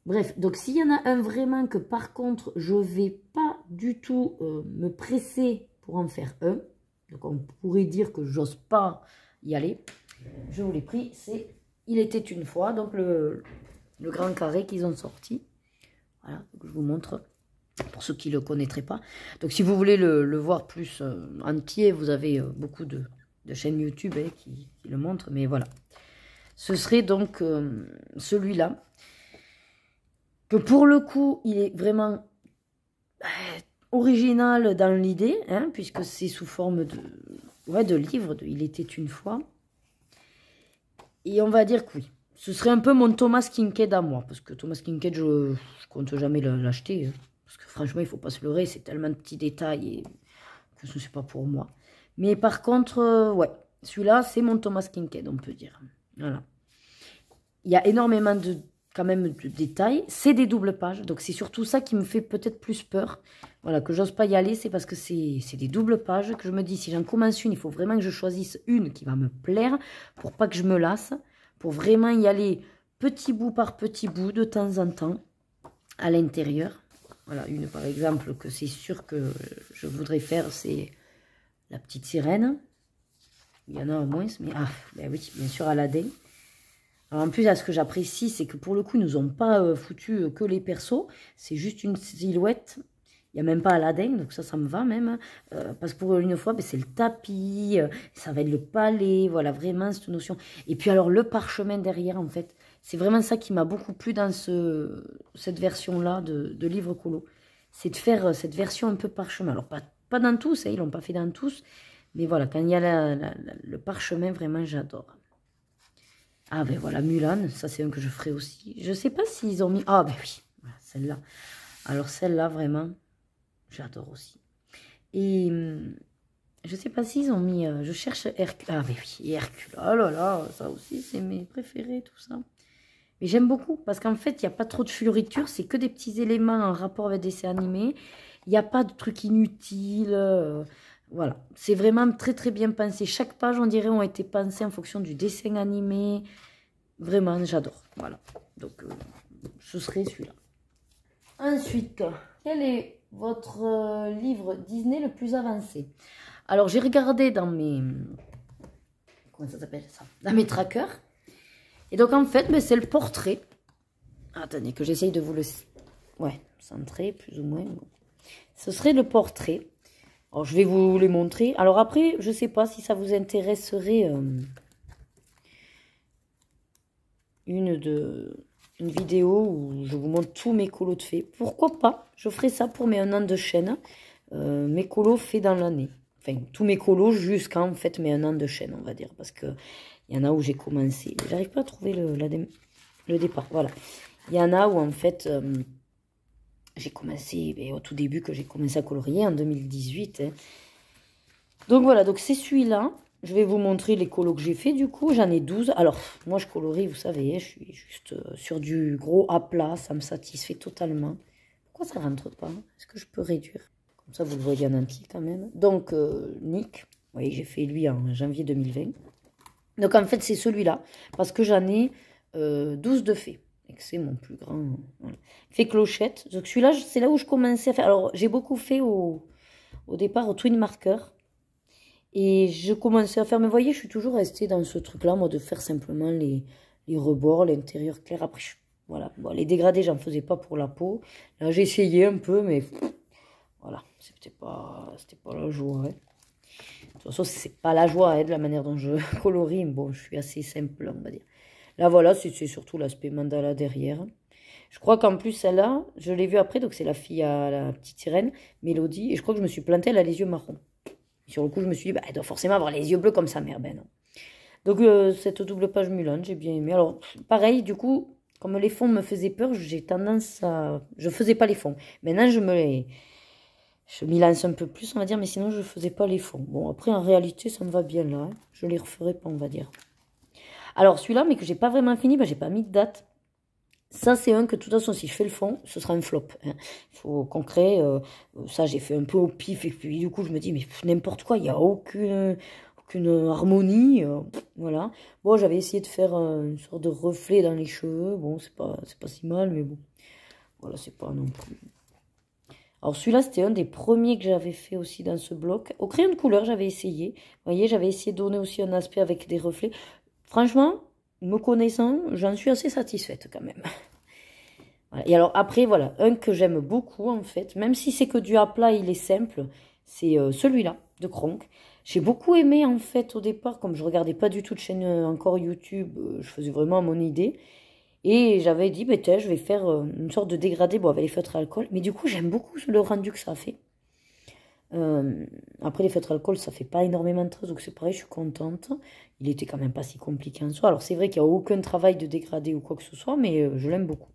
S1: Bref, donc s'il y en a un vraiment que par contre, je ne vais pas du tout me presser pour en faire un, donc on pourrait dire que j'ose pas y aller, je vous l'ai pris, c'est Il était une fois, donc le grand carré qu'ils ont sorti. Voilà, donc je vous montre pour ceux qui ne le connaîtraient pas. Donc si vous voulez le voir plus entier, vous avez beaucoup de chaînes YouTube qui le montrent, mais voilà. Ce serait donc celui-là, que pour le coup, il est vraiment original dans l'idée, hein, puisque c'est sous forme de livre, Il était une fois. Et on va dire que oui, ce serait un peu mon Thomas Kinkade à moi, parce que Thomas Kinkade, je compte jamais l'acheter, hein, parce que franchement, il ne faut pas se leurrer, c'est tellement de petits détails et que ce n'est pas pour moi. Mais par contre, ouais, celui-là, c'est mon Thomas Kinkade, on peut dire. Voilà. Il y a énormément quand même de détails. C'est des doubles pages. Donc, c'est surtout ça qui me fait peut-être plus peur. Voilà, que j'ose pas y aller. C'est parce que c'est des doubles pages. Que je me dis, si j'en commence une, il faut vraiment que je choisisse une qui va me plaire. Pour pas que je me lasse. Pour vraiment y aller petit bout par petit bout, de temps en temps, à l'intérieur. Voilà, une par exemple, que c'est sûr que je voudrais faire, c'est La Petite Sirène. Il y en a au moins, mais... Ah, ben oui, bien sûr, Aladdin. Alors en plus, ce que j'apprécie, c'est que pour le coup, ils nous ont pas foutu que les persos. C'est juste une silhouette. Il n'y a même pas Aladdin, donc ça me va même. Parce que pour une fois, c'est le tapis, ça va être le palais, voilà, vraiment cette notion. Et puis alors, le parchemin derrière, en fait, c'est vraiment ça qui m'a beaucoup plu dans cette version-là de livre colo. C'est de faire cette version un peu parchemin. Alors, pas dans tous, hein, ils l'ont pas fait dans tous. Mais voilà, quand il y a le parchemin, vraiment, j'adore. Ah ben voilà, Mulan, ça c'est un que je ferai aussi. Je sais pas s'ils ont mis... Ah ben oui, voilà, celle-là. Alors celle-là, vraiment, j'adore aussi. Et je sais pas s'ils ont mis... je cherche Hercule. Ah ben oui, et Hercule. Oh là là, ça aussi c'est mes préférés, tout ça. Mais j'aime beaucoup, parce qu'en fait, il n'y a pas trop de fioritures. C'est que des petits éléments en rapport avec des dessins animés. Il n'y a pas de trucs inutiles... Voilà, c'est vraiment très très bien pensé. Chaque page, on dirait, ont été pensées en fonction du dessin animé. Vraiment, j'adore. Voilà, donc ce serait celui-là. Ensuite, quel est votre livre Disney le plus avancé? Alors, j'ai regardé dans mes... Comment ça s'appelle ça? Dans mes trackers. Et donc, en fait, ben, c'est le portrait. Attendez, que j'essaye de vous le... Ouais, centrer, plus ou moins. Ce serait le portrait. Alors, je vais vous les montrer. Alors, après, je ne sais pas si ça vous intéresserait une vidéo où je vous montre tous mes colos de fées. Pourquoi pas? Je ferai ça pour mes 1 an de chaîne. Mes colos faits dans l'année. Enfin, tous mes colos jusqu'à en fait mes 1 an de chaîne, on va dire. Parce que il y en a où j'ai commencé. J'arrive pas à trouver le départ. Voilà. Il y en a où en fait j'ai commencé au tout début que j'ai commencé à colorier en 2018. Hein. Donc voilà, donc c'est celui-là. Je vais vous montrer les colos que j'ai fait du coup. J'en ai 12. Alors, moi je colorie, vous savez, je suis juste sur du gros à plat. Ça me satisfait totalement. Pourquoi ça rentre pas? Est-ce que je peux réduire? Comme ça, vous le voyez en entier quand même. Donc, Nick, vous voyez, j'ai fait lui en janvier 2020. Donc en fait, c'est celui-là. Parce que j'en ai 12 de fées. Et que c'est mon plus grand. Voilà. Fait clochette. Donc celui-là, c'est là où je commençais à faire. Alors, j'ai beaucoup fait au départ au twin marker. Et je commençais à faire, mais vous voyez, je suis toujours restée dans ce truc-là, moi, de faire simplement les rebords, l'intérieur clair. Après, voilà, bon, les dégradés, j'en faisais pas pour la peau. Là, j'ai essayé un peu, mais voilà, c'était pas la joie. Hein. De toute façon, c'est pas la joie hein, de la manière dont je colorie. Bon, je suis assez simple, on va dire. Là, voilà, c'est surtout l'aspect mandala derrière. Je crois qu'en plus, celle-là, je l'ai vue après, donc c'est la fille à la petite sirène, Mélodie, et je crois que je me suis plantée, elle a les yeux marrons. Sur le coup, je me suis dit, bah, elle doit forcément avoir les yeux bleus comme sa mère. Ben non. Donc, cette double page Mulan, j'ai bien aimé. Alors, pareil, du coup, comme les fonds me faisaient peur, j'ai tendance à... Je faisais pas les fonds. Maintenant, je m'y lance un peu plus, on va dire, mais sinon, je faisais pas les fonds. Bon, après, en réalité, ça me va bien là. Hein. Je les referai pas, on va dire. Alors, celui-là, mais que j'ai pas vraiment fini, bah, j'ai pas mis de date. Ça, c'est un que, de toute façon, si je fais le fond, ce sera un flop. Hein. Il faut qu'on crée. Ça, j'ai fait un peu au pif. Et puis, du coup, je me dis, mais n'importe quoi, il n'y a aucune harmonie. Voilà. Bon, j'avais essayé de faire une sorte de reflet dans les cheveux. Bon, c'est pas si mal, mais bon. Voilà, c'est pas non plus. Alors, celui-là, c'était un des premiers que j'avais fait aussi dans ce bloc. Au crayon de couleur, j'avais essayé. Vous voyez, j'avais essayé de donner aussi un aspect avec des reflets. Franchement, me connaissant, j'en suis assez satisfaite quand même. Voilà. Et alors après, voilà, un que j'aime beaucoup en fait, même si c'est que du aplat, il est simple, c'est celui-là, de Kronk. J'ai beaucoup aimé en fait au départ, comme je regardais pas du tout de chaîne encore YouTube, je faisais vraiment à mon idée. Et j'avais dit, bah, tiens, je vais faire une sorte de dégradé, bon, avec les feutres à alcool. Mais du coup, j'aime beaucoup le rendu que ça a fait. Après, les feutres à alcool, ça fait pas énormément de traces, donc c'est pareil, je suis contente. Il était quand même pas si compliqué en soi. Alors c'est vrai qu'il n'y a aucun travail de dégradé ou quoi que ce soit, mais je l'aime beaucoup.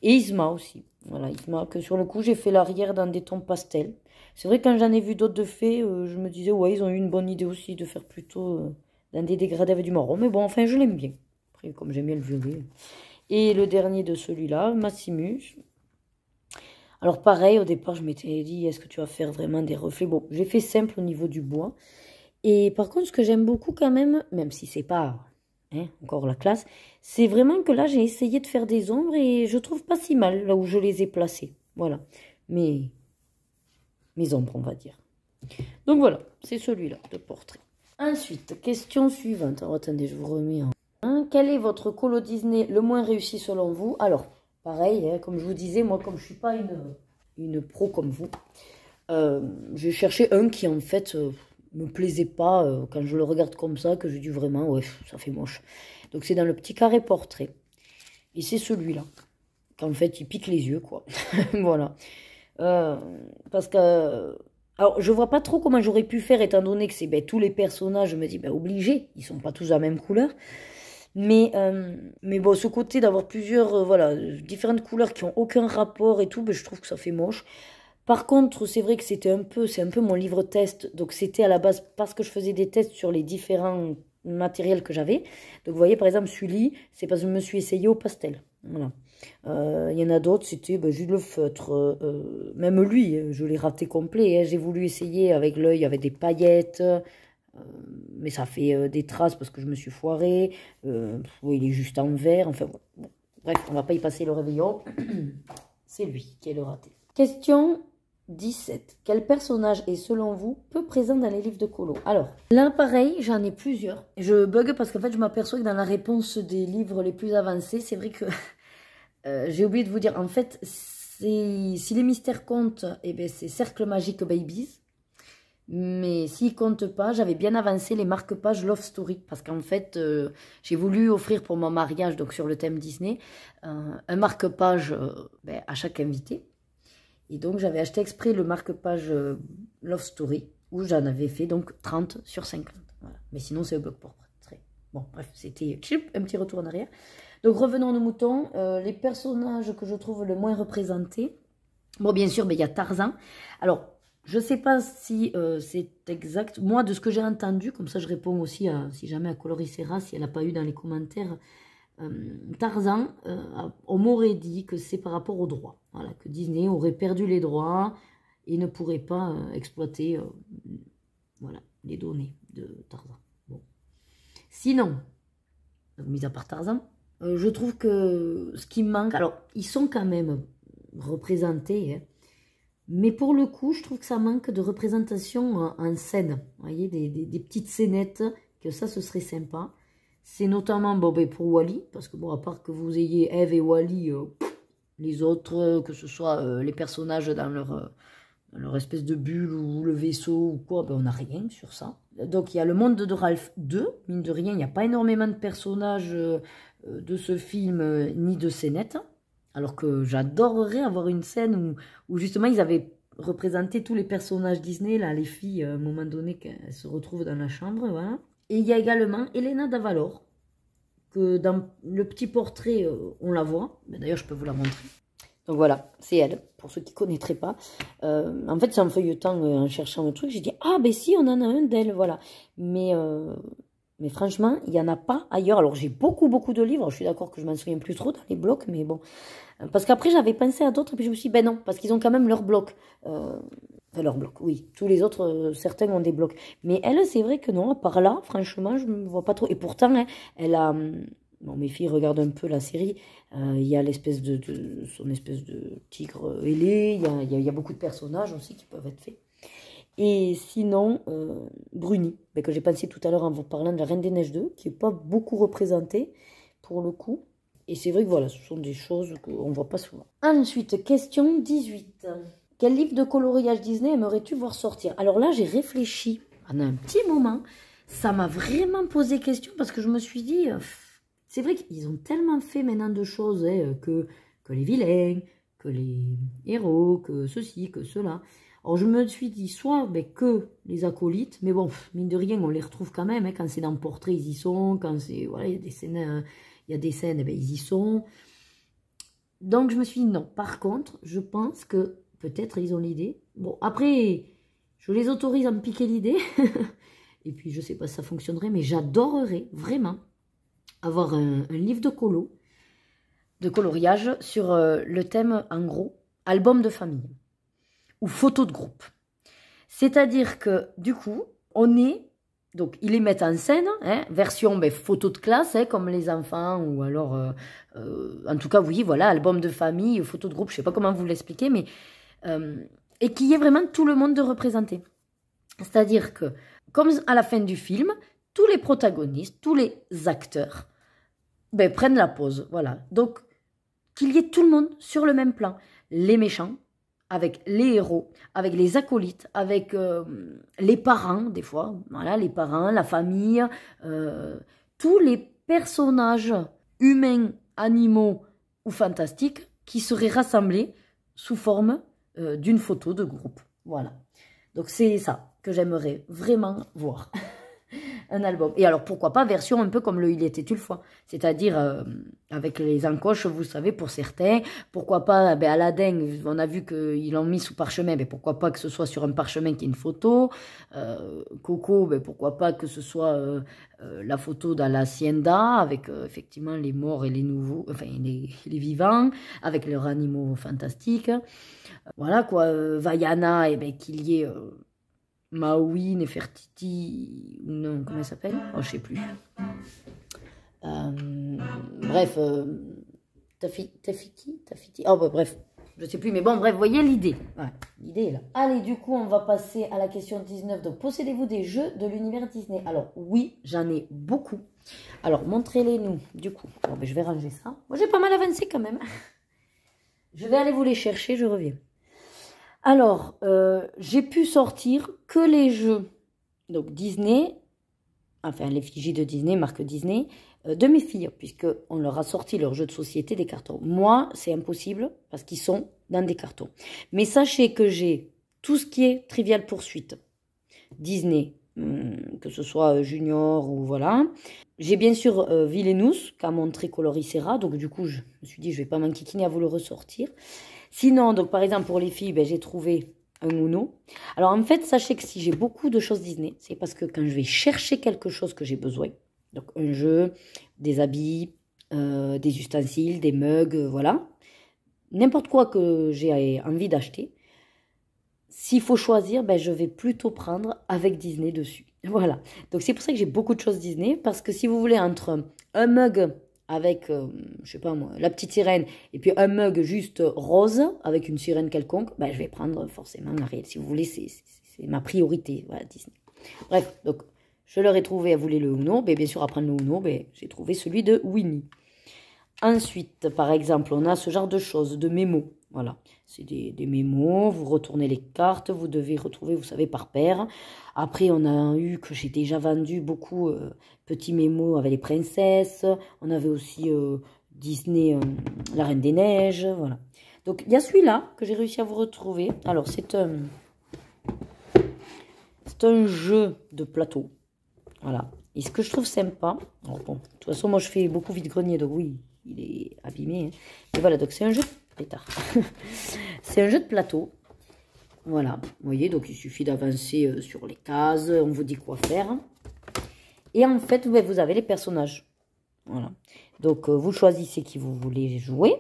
S1: Et Isma aussi. Voilà, Isma, que sur le coup, j'ai fait l'arrière dans des tons pastels. C'est vrai, quand j'en ai vu d'autres de faits, je me disais, ouais, ils ont eu une bonne idée aussi de faire plutôt dans des dégradés avec du marron. Mais bon, enfin, je l'aime bien. Après, comme j'aime bien le violet. Et le dernier de celui-là, Maximus. Alors pareil, au départ, je m'étais dit, est-ce que tu vas faire vraiment des reflets? Bon, j'ai fait simple au niveau du bois. Et par contre, ce que j'aime beaucoup quand même si c'est pas hein, encore la classe, c'est vraiment que là, j'ai essayé de faire des ombres et je trouve pas si mal là où je les ai placées. Voilà, mes ombres, on va dire. Donc voilà, c'est celui-là, de portrait. Ensuite, question suivante. Alors attendez, je vous remets en... Hein, quel est votre colo Disney le moins réussi selon vous? Alors, pareil, hein, comme je vous disais, moi, comme je suis pas une pro comme vous, j'ai cherché un qui, en fait, me plaisait pas quand je le regarde comme ça, que je dis vraiment, ouais, ça fait moche. Donc, c'est dans le petit carré portrait. Et c'est celui-là. Qu'en fait, il pique les yeux, quoi. Voilà. Parce que... alors, je vois pas trop comment j'aurais pu faire, étant donné que c'est ben, tous les personnages, je me dis, ben, obligé, ils sont pas tous de la même couleur. Mais bon, ce côté d'avoir plusieurs, voilà, différentes couleurs qui ont aucun rapport et tout, ben, je trouve que ça fait moche. Par contre, c'est vrai que c'est un peu mon livre test. Donc, c'était à la base parce que je faisais des tests sur les différents matériels que j'avais. Donc, vous voyez, par exemple, celui-là, c'est parce que je me suis essayée au pastel. Voilà. Il y en a d'autres, c'était ben, juste le feutre. Même lui, je l'ai raté complet. Hein. J'ai voulu essayer avec l'œil, avec des paillettes. Mais ça fait des traces parce que je me suis foirée. Oui, il est juste en vert. Enfin, bon. Bref, on va pas y passer le réveillon. c'est lui qui est le raté. Question 17. Quel personnage est selon vous peu présent dans les livres de colo? Alors, là pareil, j'en ai plusieurs. Je bug parce qu'en fait je m'aperçois que dans la réponse des livres les plus avancés, c'est vrai que j'ai oublié de vous dire, en fait, si les mystères comptent, eh ben, c'est Cercle Magique Babies. Mais s'ils comptent pas, j'avais bien avancé les marque-pages Love Story. Parce qu'en fait, j'ai voulu offrir pour mon mariage, donc sur le thème Disney, un marque-page ben, à chaque invité. Et donc, j'avais acheté exprès le marque-page Love Story, où j'en avais fait donc 30 sur 50. Voilà. Mais sinon, c'est un bloc pour portrait. Bon, bref, c'était un petit retour en arrière. Donc, revenons à nos moutons. Les personnages que je trouve le moins représentés. Bon, bien sûr, mais il y a Tarzan. Alors, je ne sais pas si c'est exact. Moi, de ce que j'ai entendu, comme ça, je réponds aussi si jamais à Coloricera, si elle n'a pas eu dans les commentaires. Tarzan, on m'aurait dit que c'est par rapport aux droits. Voilà, que Disney aurait perdu les droits et ne pourrait pas exploiter voilà, les données de Tarzan. Bon. Sinon, mis à part Tarzan, je trouve que ce qui me manque, alors ils sont quand même représentés, hein, mais pour le coup, je trouve que ça manque de représentation en scène. Vous voyez, des petites scénettes, que ça, ce serait sympa. C'est notamment bon, ben pour Wall-E, parce que bon, à part que vous ayez Eve et Wall-E, les autres, que ce soit les personnages dans leur espèce de bulle ou le vaisseau ou quoi, ben on n'a rien sur ça. Donc il y a le monde de Ralph 2, mine de rien, il n'y a pas énormément de personnages de ce film ni de scénettes. Alors que j'adorerais avoir une scène où justement ils avaient représenté tous les personnages Disney, là, les filles, à un moment donné, qu'elles se retrouvent dans la chambre, voilà. Et il y a également Elena Davalor, que dans le petit portrait, on la voit. D'ailleurs, je peux vous la montrer. Donc voilà, c'est elle, pour ceux qui ne connaîtraient pas. En fait, c'est en feuilletant, en cherchant un truc, j'ai dit, ah ben si, on en a un d'elle, voilà. Mais franchement, il n'y en a pas ailleurs. Alors, j'ai beaucoup de livres. Je suis d'accord que je m'en souviens plus trop dans les blocs, mais bon. Parce qu'après, j'avais pensé à d'autres, puis je me suis dit, ben non, parce qu'ils ont quand même leur bloc. Enfin, leur bloc, oui. Tous les autres, certains ont des blocs. Mais elle, c'est vrai que non, à part là, franchement, je ne me vois pas trop. Et pourtant, hein, elle a... Bon, mes filles regardent un peu la série. Il y a l'espèce son espèce de tigre ailé. Il y a beaucoup de personnages aussi qui peuvent être faits. Et sinon, Bruni, ben, que j'ai pensé tout à l'heure en vous parlant de la Reine des Neiges 2, qui n'est pas beaucoup représentée, pour le coup. Et c'est vrai que voilà, ce sont des choses qu'on ne voit pas souvent. Ensuite, question 18. Quel livre de coloriage Disney aimerais-tu voir sortir? Alors là, j'ai réfléchi pendant un petit moment. Ça m'a vraiment posé question parce que je me suis dit, c'est vrai qu'ils ont tellement fait maintenant de choses, hein, que les vilains, que les héros, que ceci, que cela. Alors je me suis dit, soit ben, que les acolytes, mais bon, mine de rien, on les retrouve quand même. Hein, quand c'est dans le portrait, ils y sont. Quand c'est, voilà, il y a des scènes... Il y a des scènes, eh bien, ils y sont. Donc, je me suis dit non. Par contre, je pense que peut-être ils ont l'idée. Bon, après, je les autorise à me piquer l'idée. Et puis, je ne sais pas si ça fonctionnerait, mais j'adorerais vraiment avoir un livre de coloriage sur le thème, en gros, album de famille ou photo de groupe. C'est-à-dire que, du coup, on est... Donc, ils les mettent en scène, hein, version ben, photo de classe, hein, comme les enfants, ou alors, en tout cas, oui, voilà, album de famille, photo de groupe, je ne sais pas comment vous l'expliquer, mais... et qu'il y ait vraiment tout le monde de représenté. C'est-à-dire que, comme à la fin du film, tous les protagonistes, tous les acteurs, ben, prennent la pause, voilà. Donc, qu'il y ait tout le monde sur le même plan. Les méchants, avec les héros, avec les acolytes, avec les parents, des fois, voilà, les parents, la famille, tous les personnages humains, animaux ou fantastiques qui seraient rassemblés sous forme d'une photo de groupe. Voilà. Donc c'est ça que j'aimerais vraiment voir. Un album. Et alors, pourquoi pas version un peu comme le Il était une fois. C'est-à-dire avec les encoches, vous savez, pour certains. Pourquoi pas, ben, Aladdin, on a vu qu'ils l'ont mis sous parchemin. Ben, pourquoi pas que ce soit sur un parchemin qui est une photo. Coco, ben, pourquoi pas que ce soit la photo dans l'hacienda avec effectivement les morts et les nouveaux, enfin les vivants, avec leurs animaux fantastiques. Voilà quoi. Vaiana, et ben, qu'il y ait... Maui, Nefertiti, ou non, comment elle s'appelle? Oh, je sais plus. Bref, Tafiti, oh, bah, bref, Je sais plus, mais bon, bref, vous voyez l'idée. Ouais, l'idée est là. Allez, du coup, on va passer à la question 19. Donc, possédez-vous des jeux de l'univers Disney? Alors, oui, j'en ai beaucoup. Alors, montrez-les-nous, du coup. Bon, ben, je vais ranger ça. Moi, j'ai pas mal avancé quand même. Je vais aller vous les chercher, je reviens. Alors, j'ai pu sortir que les jeux, donc Disney, enfin l'effigie de Disney, marque Disney, de mes filles, puisqu'on leur a sorti leurs jeux de société des cartons. Moi, c'est impossible, parce qu'ils sont dans des cartons. Mais sachez que j'ai tout ce qui est Trivial Poursuite, Disney, que ce soit Junior ou voilà. J'ai bien sûr Villainous, qu'a montré Coloricera, donc du coup, je me suis dit, je vais pas m'enquiquiner à vous le ressortir. Sinon, donc par exemple, pour les filles, ben, j'ai trouvé un Uno. Alors en fait, sachez que si j'ai beaucoup de choses Disney, c'est parce que quand je vais chercher quelque chose que j'ai besoin, donc un jeu, des habits, des ustensiles, des mugs, voilà, n'importe quoi que j'ai envie d'acheter, s'il faut choisir, ben, je vais plutôt prendre avec Disney dessus. Voilà, donc c'est pour ça que j'ai beaucoup de choses Disney, parce que si vous voulez entre un mug avec, je sais pas moi, la petite sirène, et puis un mug juste rose, avec une sirène quelconque, ben, je vais prendre forcément Ariel. Si vous voulez, c'est ma priorité, voilà, Disney. Bref, donc, je leur ai trouvé, à voulez le Uno, ben, bien sûr, à prendre le Uno, ben, j'ai trouvé celui de Winnie. Ensuite, par exemple, on a ce genre de choses, de mémos, voilà. C'est des mémos, vous retournez les cartes, vous devez retrouver, vous savez, par paire. Après, on a eu, que j'ai déjà vendu beaucoup, petits mémos avec les princesses. On avait aussi Disney, la Reine des Neiges, voilà. Donc, il y a celui-là que j'ai réussi à vous retrouver. Alors, c'est un jeu de plateau, voilà. Et ce que je trouve sympa, alors bon, de toute façon, moi, je fais beaucoup vide-grenier, donc oui, il est abîmé. Hein. Et voilà, donc c'est un jeu... C'est un jeu de plateau. Voilà, vous voyez, donc il suffit d'avancer sur les cases, on vous dit quoi faire. Et en fait, vous avez les personnages. Voilà. Donc, vous choisissez qui vous voulez jouer.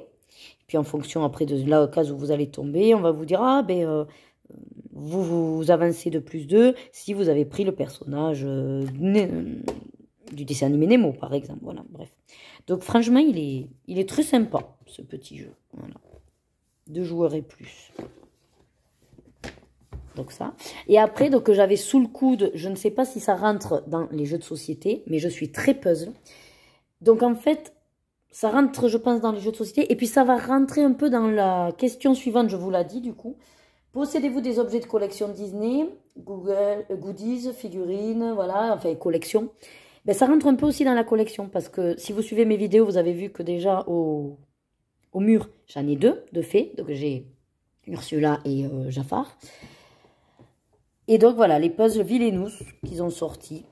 S1: Puis en fonction après de la case où vous allez tomber, on va vous dire, ah ben, vous avancez de plus 2 si vous avez pris le personnage du dessin animé Nemo, par exemple. Voilà, bref. Donc, franchement, il est très sympa, ce petit jeu. Voilà. 2 joueurs et plus. Donc ça. Et après, donc j'avais sous le coude, je ne sais pas si ça rentre dans les jeux de société, mais je suis très puzzle. Donc en fait, ça rentre, je pense, dans les jeux de société. Et puis ça va rentrer un peu dans la question suivante, je vous l'ai dit du coup. Possédez-vous des objets de collection Disney, goodies, figurines, voilà, enfin collection. Ben, ça rentre un peu aussi dans la collection, parce que si vous suivez mes vidéos, vous avez vu que déjà au mur, j'en ai 2 de fées. Donc, j'ai Ursula et Jafar. Et donc, voilà, les puzzles Villainous qu'ils ont sortis.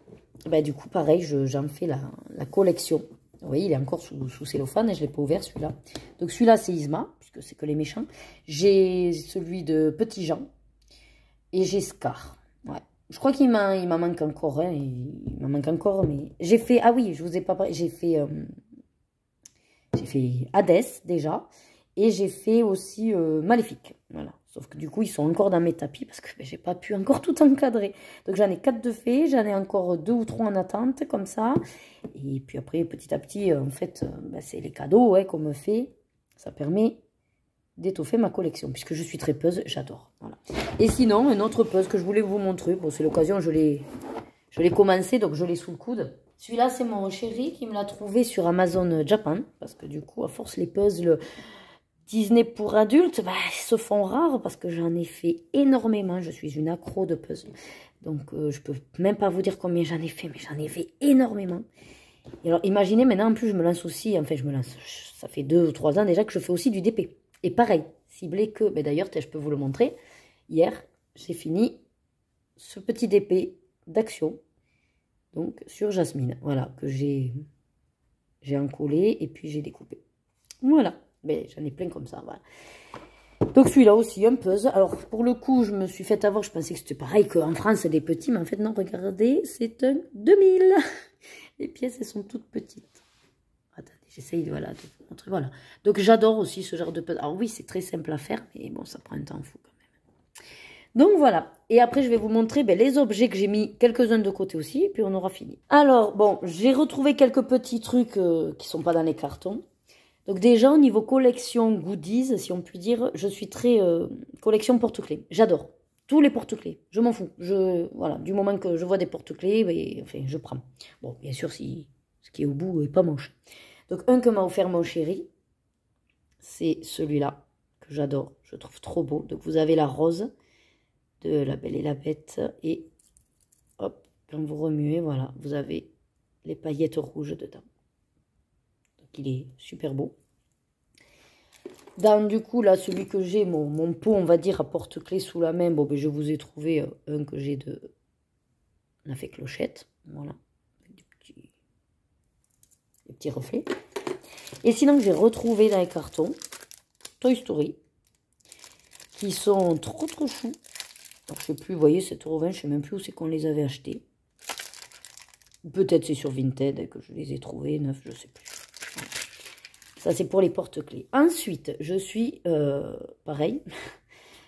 S1: Ben, du coup, pareil, j'en fais la collection. Vous voyez, il est encore sous cellophane et je ne l'ai pas ouvert, celui-là. Donc, celui-là, c'est Yzma, puisque c'est que les méchants. J'ai celui de Petit Jean. Et j'ai Scar. Ouais. Je crois qu'il m'en manque encore. Hein, il m'en manque encore, mais j'ai fait... Ah oui, je vous ai pas parlé. J'ai fait Hadès, déjà. Et j'ai fait aussi Maléfique. Voilà. Sauf que du coup, ils sont encore dans mes tapis parce que ben, j'ai pas pu encore tout encadrer. Donc, j'en ai 4 de fées. J'en ai encore 2 ou 3 en attente, comme ça. Et puis après, petit à petit, en fait, ben, c'est les cadeaux qu'on me fait. Ça permet d'étoffer ma collection. Puisque je suis très puzzle, j'adore. Voilà. Et sinon, un autre puzzle que je voulais vous montrer. Bon, c'est l'occasion, je l'ai commencé, donc je l'ai sous le coude. Celui-là, c'est mon chéri qui me l'a trouvé sur Amazon Japan. Parce que du coup, à force, les puzzles Disney pour adultes, bah, ils se font rares parce que j'en ai fait énormément. Je suis une accro de puzzles. Donc, je peux même pas vous dire combien j'en ai fait, mais j'en ai fait énormément. Et alors, imaginez, maintenant, en plus, je me lance aussi, enfin, ça fait 2 ou 3 ans déjà que je fais aussi du DP. Et pareil, ciblé que, ben d'ailleurs, je peux vous le montrer. Hier, j'ai fini ce petit DP d'action, donc sur Jasmine, voilà, que j'ai encollé et puis j'ai découpé. Voilà. Mais j'en ai plein comme ça, voilà. Donc celui-là aussi, un puzzle. Alors pour le coup, je me suis fait avoir, je pensais que c'était pareil qu'en France, c'est des petits, mais en fait non, regardez, c'est un 2000. Les pièces, elles sont toutes petites. Attendez, j'essaye voilà, de vous montrer, voilà. Donc j'adore aussi ce genre de puzzle. Alors oui, c'est très simple à faire, mais bon, ça prend un temps fou quand même. Donc voilà, et après je vais vous montrer les objets que j'ai mis quelques-uns de côté aussi, et puis on aura fini. Alors bon, j'ai retrouvé quelques petits trucs qui sont pas dans les cartons. Donc déjà, au niveau collection goodies, si on peut dire, je suis très collection porte-clés. J'adore. Tous les porte-clés. Je m'en fous. Voilà, du moment que je vois des porte-clés, ben, enfin, je prends. Bon, bien sûr, si ce qui est au bout n'est pas moche. Donc, un que m'a offert mon chéri, c'est celui-là, que j'adore. Je trouve trop beau. Donc, vous avez la rose de La Belle et la Bête. Et, hop, quand vous remuez, voilà, vous avez les paillettes rouges dedans. Donc, il est super beau. Dans, du coup, là, celui que j'ai, mon pot, on va dire, à porte-clés sous la main, bon, ben, je vous ai trouvé un que j'ai de... On a fait clochette, voilà, avec des petits reflets. Et sinon, j'ai retrouvé dans les cartons Toy Story, qui sont trop choux. Alors, je sais plus, vous voyez, 7,20 €, je sais même plus où c'est qu'on les avait achetés. Peut-être c'est sur Vinted que je les ai trouvés, neufs, je sais plus. Voilà. Ça, c'est pour les porte-clés. Ensuite, je suis, pareil,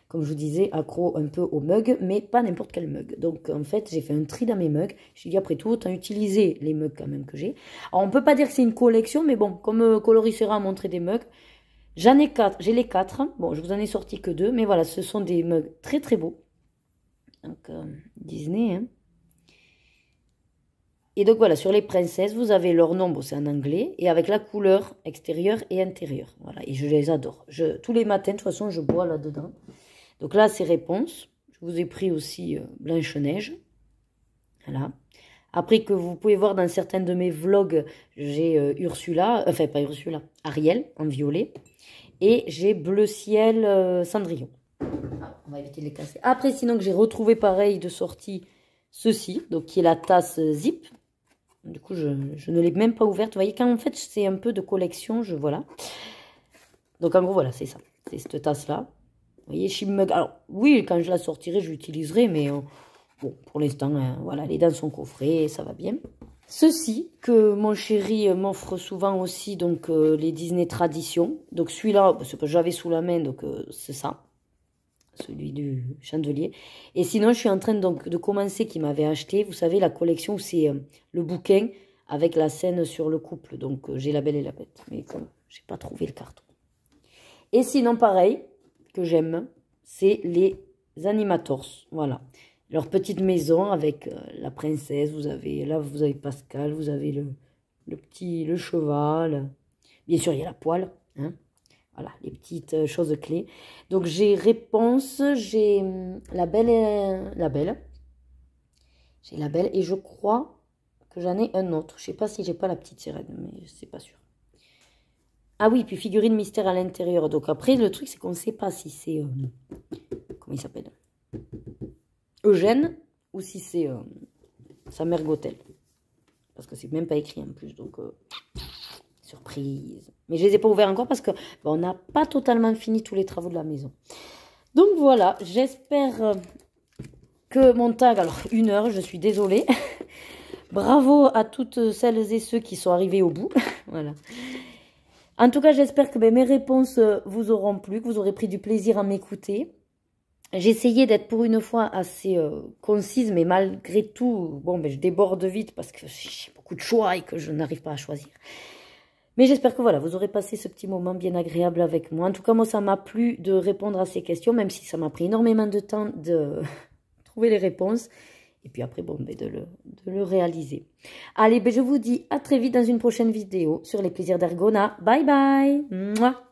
S1: comme je vous disais, accro un peu aux mugs, mais pas n'importe quel mug. Donc, en fait, j'ai fait un tri dans mes mugs. J'ai dit, après tout, autant utiliser les mugs quand même que j'ai. Alors, on peut pas dire que c'est une collection, mais bon, comme Coloricera a montré des mugs, j'en ai 4. J'ai les 4. Bon, je vous en ai sorti que 2, mais voilà, ce sont des mugs très, très beaux. Donc, Disney, hein. Et donc voilà, sur les princesses, vous avez leur nom, bon, c'est en anglais, et avec la couleur extérieure et intérieure. Voilà, et je les adore. Tous les matins, de toute façon, je bois là-dedans. Donc là, c'est réponse. Je vous ai pris aussi Blanche-Neige. Voilà. Après que vous pouvez voir dans certains de mes vlogs, j'ai Ursula, enfin pas Ursula, Ariel en violet. Et j'ai Bleu Ciel Cendrillon. Ah, on va éviter de les casser. Après, sinon que j'ai retrouvé pareil de sortie ceci, donc qui est la tasse Zip. Du coup, je ne l'ai même pas ouverte. Vous voyez, quand en fait, c'est un peu de collection, voilà. Donc, en gros, voilà, c'est ça. C'est cette tasse-là. Vous voyez, Chipmug. Alors, oui, quand je la sortirai, je l'utiliserai, mais bon, pour l'instant, voilà, elle est dans son coffret, ça va bien. Ceci, que mon chéri m'offre souvent aussi, donc les Disney Traditions. Donc, celui-là, ce que j'avais sous la main, donc c'est ça. Celui du chandelier. Et sinon, je suis en train donc de commencer, qui m'avait acheté, vous savez, la collection, c'est le bouquin avec la scène sur le couple. Donc, j'ai La Belle et la Bête. Mais comme j'ai pas trouvé le carton. Et sinon, pareil, que j'aime, c'est les Animators. Voilà. Leur petite maison avec la princesse. Vous avez Pascal, vous avez le cheval. Bien sûr, il y a la poêle, hein. Voilà, les petites choses clés. Donc, j'ai réponse, j'ai la belle. J'ai la belle et je crois que j'en ai un autre. Je ne sais pas si j'ai pas la petite sirène, mais c'est pas sûr. Ah oui, puis figurine mystère à l'intérieur. Donc après, le truc, c'est qu'on ne sait pas si c'est... comment il s'appelle? Eugène ou si c'est sa mère Gothel. Parce que c'est même pas écrit en plus, donc... surprise. Mais je les ai pas ouverts encore parce que on n'a pas totalement fini tous les travaux de la maison. Donc voilà, j'espère que mon tag, alors 1 heure, je suis désolée. Bravo à toutes celles et ceux qui sont arrivés au bout. Voilà. En tout cas, j'espère que mes réponses vous auront plu, que vous aurez pris du plaisir à m'écouter. J'ai essayé d'être pour une fois assez concise, mais malgré tout, bon, je déborde vite parce que j'ai beaucoup de choix et que je n'arrive pas à choisir. Mais j'espère que voilà, vous aurez passé ce petit moment bien agréable avec moi. En tout cas, moi, ça m'a plu de répondre à ces questions, même si ça m'a pris énormément de temps de trouver les réponses. Et puis après, bon, de le réaliser. Allez, je vous dis à très vite dans une prochaine vidéo sur les plaisirs d'Ergona. Bye bye. Mouah.